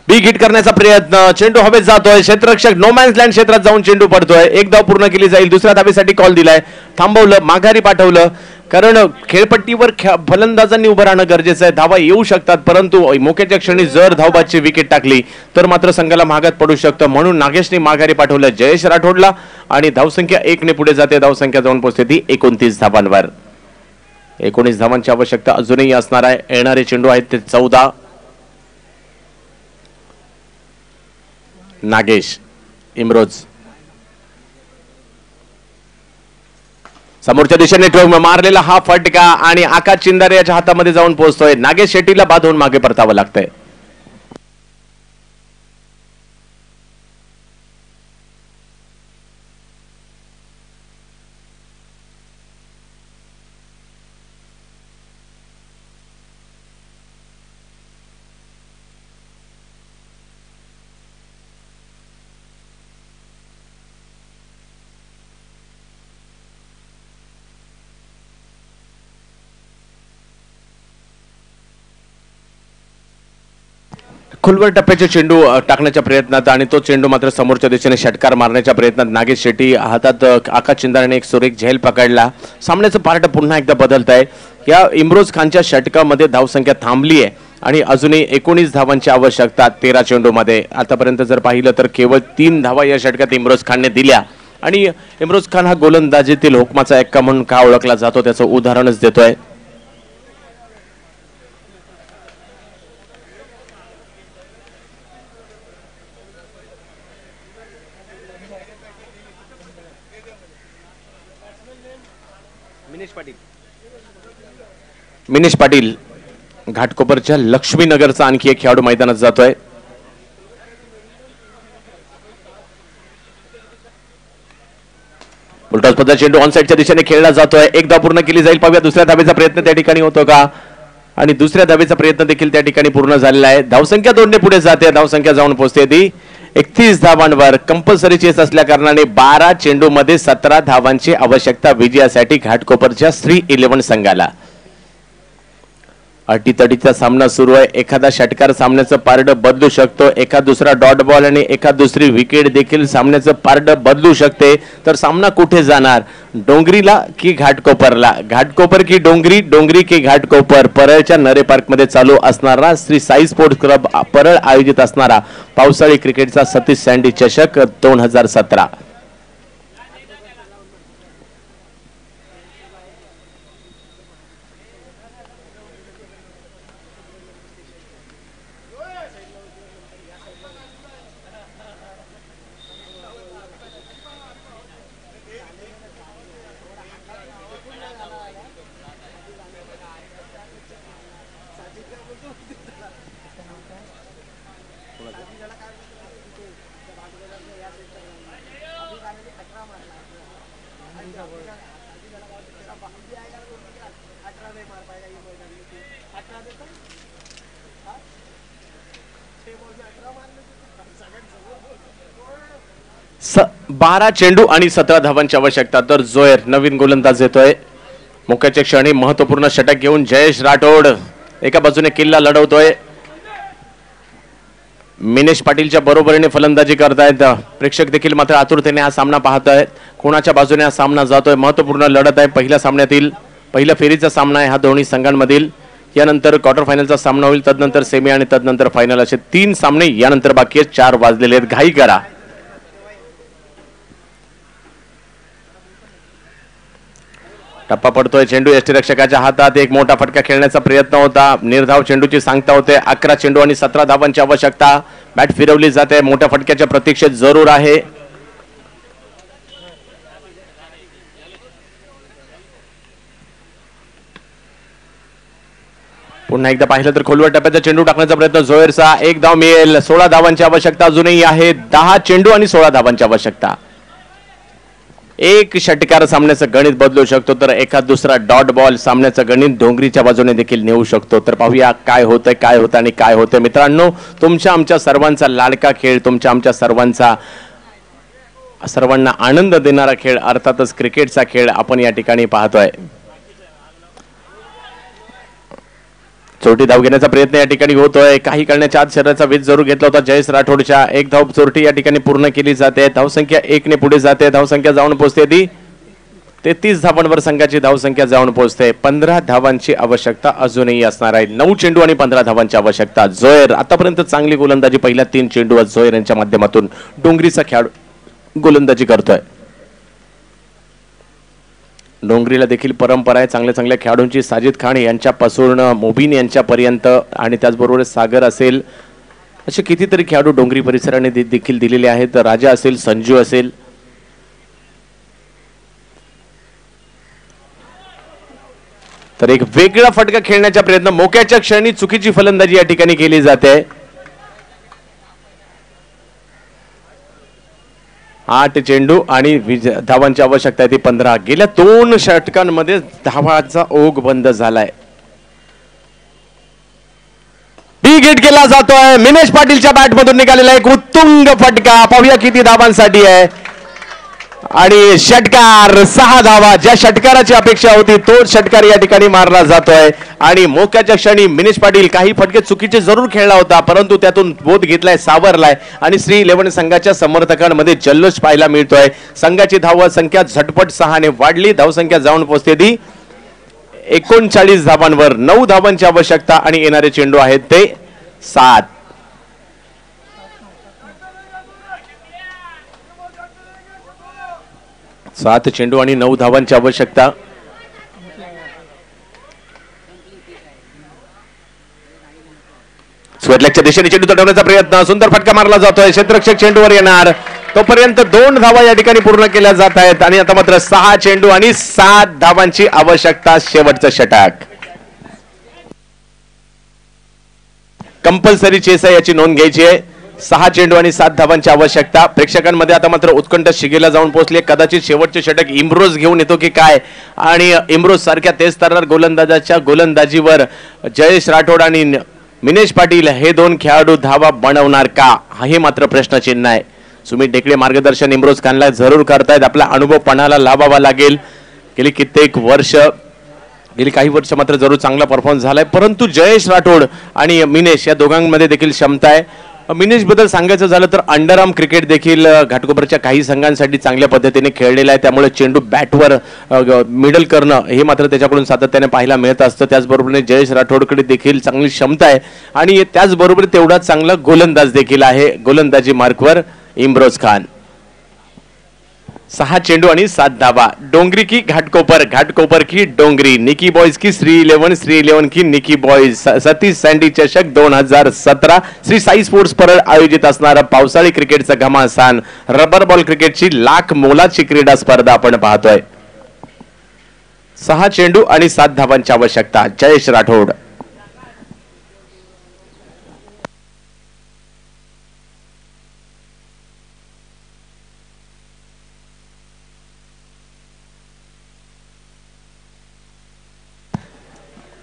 बिग हिट करण्याचा प्रयत्न, चेंडू हवेत जातोय, क्षेत्ररक्षक नो मॅन्स लँड क्षेत्रात जाऊन चेंडू पडतोय. एक धाव पूर्ण केली जाईल. दुसऱ्या धावेसाठी कॉल दिलाय, थांबवलं, माघारी पाठवलं, कारण खेळपट्टीवर फलंदाजांनी उभं राहणं गरजेचं आहे. धावा येऊ शकतात, परंतु मोक्याच्या क्षणी जर धावबादची विकेट टाकली तर मात्र संघाला महागात पडू शकतं. म्हणून नागेशने माघारी पाठवलं जयेश राठोडला आणि धावसंख्या 1 ने पुढे जाते. धावसंख्या जाऊन पोहोचते ती 29 धावांवर. 19 धावांची आवश्यकता अजूनही असणार आहे. येणारे चेंडू आहेत ते 14. नागेश, इम्रोज समोरच्या दिशेने मारलेला हा फटका आणि आकाश चिंदारे याच्या हातामध्ये जाऊन पोहोचतोय. नागेश शेट्टीला बाद होऊन मागे परतावं लागतंय. खुलवर टप्प्याचे चेंडू टाकण्याच्या प्रयत्नात आणि तो चेंडू मात्र समोरच्या दिशेने षटकार मारण्याच्या प्रयत्नात नागेश शेट्टी हातात आकाश चिंदारेने एक सुरेख झेल पकडला. सामन्याचं पार्ट पुन्हा एकदा बदलत आहे. या इम्रोज खानच्या षटकामध्ये धावसंख्या थांबली आहे आणि अजूनही 19 धावांची आवश्यकता 13 चेंडूमध्ये. आतापर्यंत जर पाहिलं तर केवळ 3 धावा या षटकात इम्रोज खानने दिल्या आणि इम्रोज खान हा गोलंदाजीतील हुकमाचा एक्का म्हणून का ओळखला जातो त्याचं उदाहरणच देतोय. मिनेश पाटील घाटकोपरच्या लक्ष्मीनगरचा आणखी एक खेळाडू मैदानात जातोय. उलटॉस पद्धत चेंडू ऑन साइडच्या दिशेने खेळला जातोय. एक धाव पूर्ण केली जाईल. पाहूया दुसऱ्या धावेचा प्रयत्न त्या ठिकाणी होतो का, आणि दुसऱ्या धावेचा प्रयत्न देखील त्या ठिकाणी पूर्ण झालेला आहे. धावसंख्या 2 ने पुढे जाते. धावसंख्या जाऊन पोहोचते ती 31 धावांवर. कंपल्सरी चेस असल्या कारणाने 12 चेंडू मध्ये 17 धावांची आवश्यकता विजयासाठी घाटकोपरच्या श्री 11 संघाला. अटीतटीचा सामना सुरू आहे. एखादा षटकार सामन्याचं पारडं बदलू शकतो. एखाद दुसरा डॉट बॉल आणि एखाद दुसरी विकेट देखील सामन्याचं पारडं बदलू शकते. तर सामना कुठे जाणार, डोंगरीला की घाटकोपरला, घाटकोपर की डोंगरी, डोंगरी की घाटकोपर. परळच्या नरे पार्क मध्ये चालू असणारा श्री साई स्पोर्ट्स क्लब परळ आयोजित असणारा पावसाळी क्रिकेटचा सतीश सँडी चषक 2017. बारा चेंडू आणि 17 धावांची आवश्यकता. तर जोयर नवीन गोलंदाज येतोय. मोक्याच्या क्षणी महत्वपूर्ण षटक घेऊन जयेश राठोड एका बाजूने किल्ला लढवतोय. मिनेश पाटीलच्या बरोबरीने फलंदाजी करतायत. प्रेक्षक देखील मात्र आतुरतेने हा सामना पाहत आहेत. कोणाच्या बाजूने हा सामना जातोय. महत्वपूर्ण लढत आहे. पहिल्या सामन्यातील पहिल्या फेरीचा सामना आहे हा दोन्ही संघांमधील. यानंतर क्वार्टर फायनलचा सामना होईल, तदनंतर सेमी आणि तदनंतर फायनल असे 3 सामने यानंतर बाकी आहेत. 4 वाजलेले आहेत. घाई करा. टप्पा पडतोय. चेंडू यष्टीरक्षकाच्या हातात. एक मोठा फटका खेळण्याचा प्रयत्न होता. निर्धाव चेंडूची सांगता होते. 11 चेंडू आणि 17 धावांची आवश्यकता. बॅट फिरवली जाते. मोठ्या फटक्याच्या प्रतीक्षेत जरूर आहे. पुन्हा एकदा पाहिलं तर खोलवर टप्प्याचा चेंडू टाकण्याचा प्रयत्न जोयरचा. 1 धाव मिळेल. 16 धावांची आवश्यकता अजूनही आहे. 10 चेंडू आणि 16 धावांची आवश्यकता. एक षटकार सामन्याचं गणित बदलू शकतो, तर एखाद दुसरा डॉट बॉल सामन्याचं गणित डोंगरीच्या बाजूने देखील नेऊ शकतो. तर पाहूया काय होतंय, काय होतं आणि काय होतंय. मित्रांनो, तुमच्या आमच्या सर्वांचा लाडका खेळ, तुमच्या आमच्या सर्वांना आनंद देणारा खेळ, अर्थातच क्रिकेटचा खेळ आपण या ठिकाणी पाहतोय. चोरटी धाव घेण्याचा प्रयत्न या ठिकाणी होतोय. काही करण्याच्या आत शरीराचा वेध जरूर घेतला होता जयेश राठोडच्या. एक धाव चोरटी या ठिकाणी पूर्ण केली जाते. धावसंख्या 1 ने पुढे जाते. धावसंख्या जाऊन पोहोचते ती 33 धावांवर संघाची धावसंख्या जाऊन पोहोचते. 15 धावांची आवश्यकता अजूनही असणार आहे. 9 चेंडू आणि 15 धावांची आवश्यकता. जोयर आतापर्यंत चांगली गोलंदाजी पहिल्या 3 चेंडूवर जोयर यांच्या माध्यमातून डोंगरीचा खेळाडू गोलंदाजी करतोय. डोंगरीला देखील परंपरा आहे चांगल्या चांगल्या खेळाडूंची. साजिद खान यांच्यापासून मोबिन यांच्यापर्यंत आणि त्याचबरोबर सागर असेल असे कितीतरी खेळाडू डोंगरी परिसराने देखील दिलेले आहेत. राजा असेल, संजू असेल. तर एक वेगळा फटका खेळण्याचा प्रयत्न. मोक्याच्या क्षणी चुकीची फलंदाजी या ठिकाणी केली जाते. 8 चेंडू आणि धावांची आवश्यकता आहे ती 15. गेल्या 2 षटकांमध्ये धावांचा ओघ बंद झालाय. बिग हिट केला जातोय. मिनेश पाटीलच्या बॅट मधून निघालेला एक उत्तुंग फटका. पाहूया किती धावांसाठी आहे. आणि षटकार 6 धावा. ज्या षटकाराची अपेक्षा होती तो षटकार या ठिकाणी मारला जातोय. आणि मोक्याच्या क्षणी मिनेश पाटील काही फटके चुकीचे जरूर खेळला होता परंतु त्यातून बोध घेतलाय, सावरलाय आणि श्री 11 संघाच्या समर्थकांमध्ये जल्लोष पाहायला मिळतोय. संघाची धाव संख्या झटपट 6 ने वाढली. धावसंख्या जाऊन पोहोचते ती 39 धावांवर. 9 धावांची आवश्यकता आणि येणारे चेंडू आहेत ते 7. 7 चेंडू आणि 9 धावांची आवश्यकता. स्वेटलॅकच्या दिशेने चेंडू तडवण्याचा प्रयत्न. सुंदर फटका मारला जातोय. क्षेत्ररक्षक चेंडूवर येणार. तोपर्यंत 2 धावा या ठिकाणी पूर्ण केल्या जात आहेत आणि आता मात्र 6 चेंडू आणि 7 धावांची आवश्यकता. शेवटचं षटक. कंपल्सरी चेस आहे याची नोंद घ्यायची आहे. 6 चेंडू आणि 7 धावांची आवश्यकता. प्रेक्षकांमध्ये आता मात्र उत्कंठ शिगेला जाऊन पोहोचले. कदाचित शेवटचे षटक इम्रोज घेऊन येतो की काय आणि इम्रोज सारख्या तेज तर्रार गोलंदाजाच्या गोलंदाजीवर जयेश राठोड आणि मिनेश पाटील हे 2 खेळाडू धावा बनवणार का हे मात्र प्रश्नचिन्ह आहे. सुमित ढेकळे मार्गदर्शन इम्रोज खानला जरूर करतायत. आपला अनुभव पणाला लावावा लागेल. गेली काही वर्ष मात्र जरूर चांगला परफॉर्मन्स झालाय परंतु जयेश राठोड आणि मिनेश या दोघांमध्ये देखील क्षमता आहे. मिनेश बद्दल सांगायचं झालं तर अंडरआर्म क्रिकेट देखील घाटकोपरच्या काही संघांसाठी चांगल्या पद्धतीने खेळलेला आहे. त्यामुळे चेंडू बॅटवर मिडल करणं हे मात्र त्याच्याकडून सातत्याने पाहायला मिळत असतं. त्याचबरोबर जयेश राठोडकडे देखील चांगली क्षमता आहे आणि त्याचबरोबर तेवढाच चांगला गोलंदाज देखील आहे. गोलंदाजी मार्कवर इम्रोज खान. 6 चेंडू आणि 7 धावा. डोंगरी की घाटकोपर, घाटकोपर की डोंगरी. निकी बॉयज की श्री 11, श्री 11 की निकी बॉयज. सतीश सँडी चषक 2017 श्री साई स्पोर्ट्स परळ आयोजित असणारा पावसाळी क्रिकेटचा घमासान रबर बॉल क्रिकेटची लाख मोलाची क्रीडा स्पर्धा आपण पाहतोय. 6 चेंडू आणि 7 धावांची आवश्यकता. जयेश राठोड.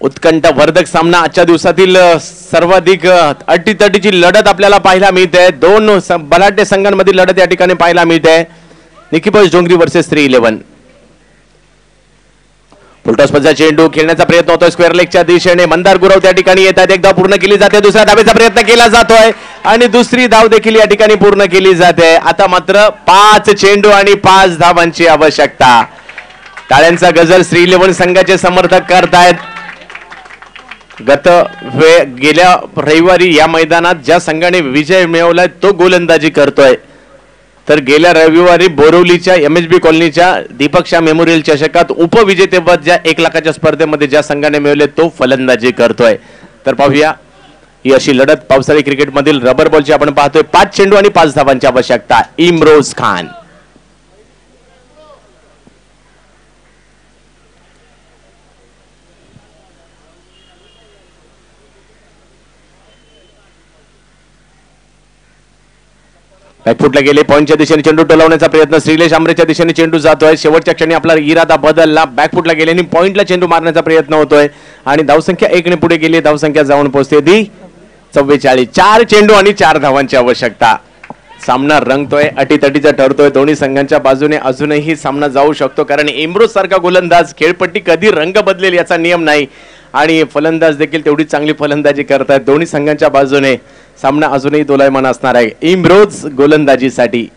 उत्कंठ वर्धक सामना. आजच्या दिवसातील सर्वाधिक अटीतटीची लढत आपल्याला पाहायला मिळते. 2 बलाढ्य संघांमधील लढत या ठिकाणी पाहायला मिळते. निकी बॉयज डोंगरी वर्सेस श्री 11. फुलटॉसचा चेंडू खेळण्याचा प्रयत्न होतोय स्क्वेअर लेगच्या दिशेने. मंदार गुरव त्या ठिकाणी येतात. एक धाव पूर्ण केली जाते. दुसऱ्या धावेचा प्रयत्न केला जातोय आणि दुसरी धाव देखील या ठिकाणी पूर्ण केली जाते. आता मात्र 5 चेंडू आणि 5 धावांची आवश्यकता. टाळ्यांचा गजर श्री 11 संघाचे समर्थक करतायत. गेल्या रविवारी या मैदानात ज्या संघाने विजय मिळवलाय तो गोलंदाजी करतोय तर गेल्या रविवारी बोरवलीच्या MHB कॉलनीच्या दीपक शाह मेमोरियल चषकात उपविजेतेपद ज्या 1 लाखाच्या स्पर्धेमध्ये ज्या संघाने मिळवले तो फलंदाजी करतोय. तर पाहूया ही अशी लढत पावसाळी क्रिकेटमधील रबर बॉलची आपण पाहतोय. 5 चेंडू आणि 5 धावांची आवश्यकता. इम्रोज खान. बॅकफुटला गेले. पॉईंटच्या दिशेने चेंडू टोलवण्याचा प्रयत्न. श्रीलेश आंबरेच्या दिशेने चेंडू जातोय. शेवटच्या क्षणी आपला इरादा बदलला. बॅकफुटला गेले आणि पॉईंटला चेंडू मारण्याचा प्रयत्न होतोय आणि धावसंख्या 1 ने पुढे गेली. धावसंख्या जाऊन पोहोचते ती 44. 4 चेंडू आणि 4 धावांची आवश्यकता. सामना रंगतोय, अटीतटीचा ठरतोय. दोन्ही संघांच्या बाजूने अजूनही सामना जाऊ शकतो कारण इम्रोज सारखा गोलंदाज खेळपट्टी कधी रंग बदलेल याचा नियम नाही आणि फलंदाज देखील तेवढीच चांगली फलंदाजी करतायत. दोन्ही संघांच्या बाजूने सामना अजूनही दोलायमान असणार आहे. इम्रोज गोलंदाजीसाठी.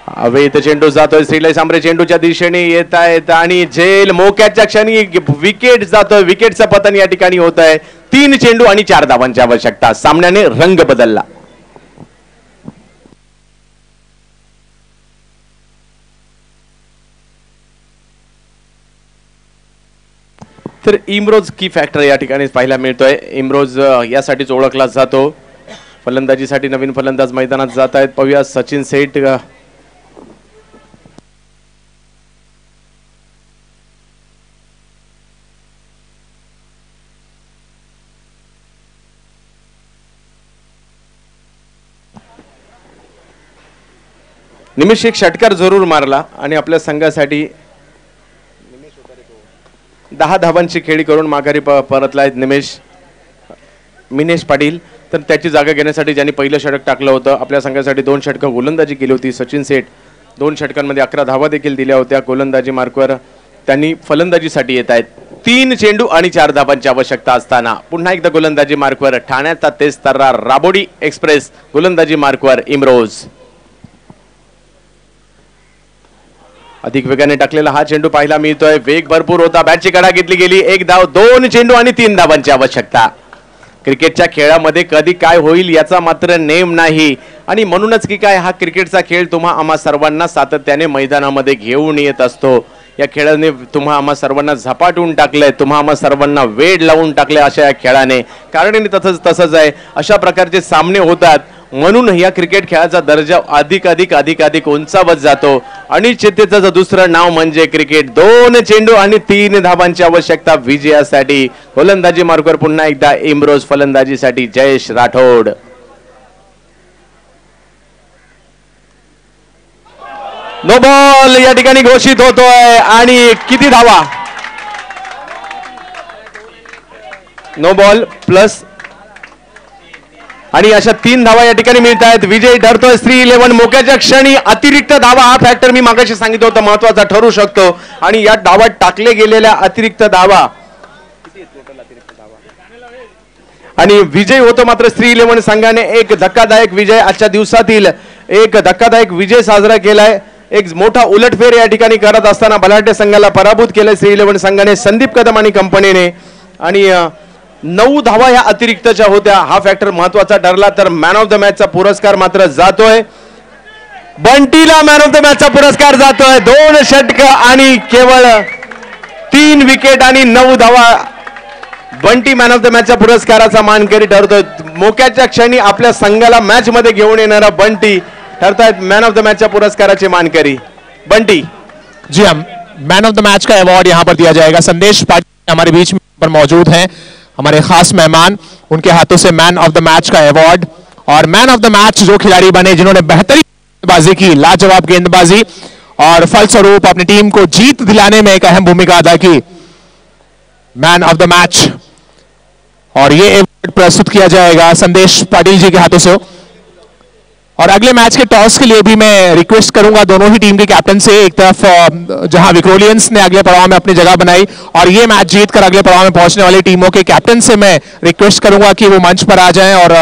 अवैध चेंडू जातोय, श्रीलय सांबरे चेंडूच्या दिशेने येत आहेत आणि झेल मोक्याच्या क्षणी विकेट जातोय. विकेटचं पतन या ठिकाणी होत आहे. 3 चेंडू आणि 4 धावांची आवश्यकता. सामन्याने रंग बदलला. तर इम्रोज की फॅक्टर या ठिकाणी पाहायला मिळतोय. इम्रोज यासाठीच ओळखला जातो. फलंदाजीसाठी नवीन फलंदाज मैदानात जात आहेत. पाहूया सचिन सेठ. निमेश एक षटकार जरूर मारला आणि आपल्या संघासाठी 10 धावांची खेळी करून माघारी परतला आहेत मिनेश पाटील. तर त्याची जागा घेण्यासाठी ज्यांनी पहिलं षटक टाकलं होतं, आपल्या संघासाठी 2 षटकं गोलंदाजी केली होती सचिन सेठ. 2 षटकांमध्ये 11 धावा देखील दिल्या होत्या. गोलंदाजी मार्कवर त्यांनी फलंदाजीसाठी येत आहेत. 3 चेंडू आणि 4 धावांची आवश्यकता असताना पुन्हा एकदा गोलंदाजी मार्कवर ठाण्याचा तेज तर्रार राबोडी एक्सप्रेस. गोलंदाजी मार्कवर इम्रोज. अधिक वेगाने टाकलेला हा चेंडू पाहायला मिळतोय. वेग भरपूर होता. बॅटची कडा घेतली गेली. 1 धाव, 2 चेंडू आणि 3 धावांची आवश्यकता. क्रिकेटच्या खेळामध्ये कधी काय होईल याचा मात्र नेम नाही आणि म्हणूनच की काय हा क्रिकेटचा खेळ तुम्हा आम्हा सर्वांना सातत्याने मैदानामध्ये घेऊन येत असतो. या खेळाने तुम्हा आम्हा सर्वांना झपाटून टाकलंय. तुम्हा आम्हा सर्वांना वेड लावून टाकले अशा या खेळाने. कारण तसंच आहे. अशा प्रकारचे सामने होतात म्हणून या क्रिकेट खेळाचा दर्जा अधिक उंचावत जातो. अनिश्चिततेचं दुसरं नाव म्हणजे क्रिकेट. 2 चेंडू आणि 3 धावांची आवश्यकता विजयासाठी. गोलंदाजी मार्कवर पुन्हा एकदा इम्रोज. फलंदाजीसाठी जयेश राठोड. नो बॉल या ठिकाणी घोषित होतोय आणि किती धावा? नो बॉल प्लस आणि अशा 3 धावा या ठिकाणी मिळत आहेत. विजय ठरतोय 3-11. मोक्याच्या क्षणी अतिरिक्त धावा हा फॅक्टर मी मागाशी सांगितलं होतं महत्वाचा ठरू शकतो आणि या डावात टाकले गेलेल्या अतिरिक्त धावा आणि विजय होतो मात्र 3-11 संघाने. एक धक्कादायक विजय आजच्या दिवसातील एक धक्कादायक विजय साजरा केलाय. एक मोठा उलटफेर या ठिकाणी करत असताना बलाढ्य संघाला पराभूत केले 3-11 संघाने संदीप कदम आणि कंपनीने. आणि 9 धावा ह्या अतिरिक्तच्या होत्या. हा फॅक्टर महत्वाचा ठरला. तर मॅन ऑफ द मॅचचा पुरस्कार मात्र जातोय बंटीला. मॅन ऑफ द मॅचचा पुरस्कार जातोय. 2 षटक आणि केवळ 3 विकेट आणि 9 धावा. बंटी मॅन ऑफ द मॅचच्या पुरस्काराचा मानकरी ठरतोय. मोक्याच्या क्षणी आपल्या संघाला मॅच मध्ये घेऊन येणारा बंटी ठरतायत मॅन ऑफ द मैच पुरस्काराचे मानकरी बंटी. जी हम मैन ऑफ द मैच का अवार्ड यहां पर दिया जाएगा. संदेश पाटिल हमारे बीच में पर मौजूद हैं, हमारे खास मेहमान. उनके हाथों से मैन ऑफ द मैच का अवार्ड. और मैन ऑफ द मैच जो खिलाड़ी बने जिन्होंने बेहतरीन गेंदबाजी की, लाजवाब गेंदबाजी और फलस्वरूप अपनी टीम को जीत दिलाने में एक अहम भूमिका अदा की, मैन ऑफ द मैच. और ये अवार्ड प्रस्तुत किया जाएगा संदेश पाटिल जी के हाथों से. और अगले मैच के टॉस के लिए भी मैं रिक्वेस्ट करूंगा दोनों ही टीम के कैप्टन से. एक तरफ जहां विक्रोलियंस ने अगले पड़ाव में अपनी जगह बनाई और ये मैच जीतकर अगले पड़ाव में पहुंचने वाली टीमों के कैप्टन से मैं रिक्वेस्ट करूंगा कि वो मंच पर आ जाएं और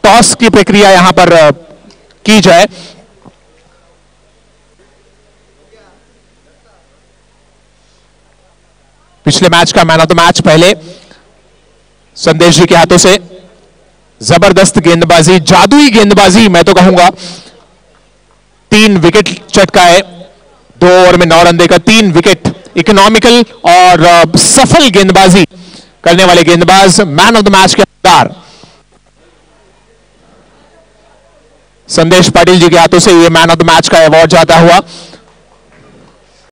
टॉस की प्रक्रिया यहां पर की जाए. पिछले मैच का मैन ऑफ द मैच पहले संदेश जी के हाथों से. जबरदस्त गेंदबाजी, जादुई गेंदबाजी मैं तो कहूंगा. 3 विकेट चटकाए 2 ओवर में 9 रन देकर 3 विकेट. इकोनॉमिकल और सफल गेंदबाजी करने वाले गेंदबाज, मैन ऑफ द मैच के हकदार संदेश पाटिल जी के हाथों से ये मैन ऑफ द मैच का अवार्ड जाता हुआ.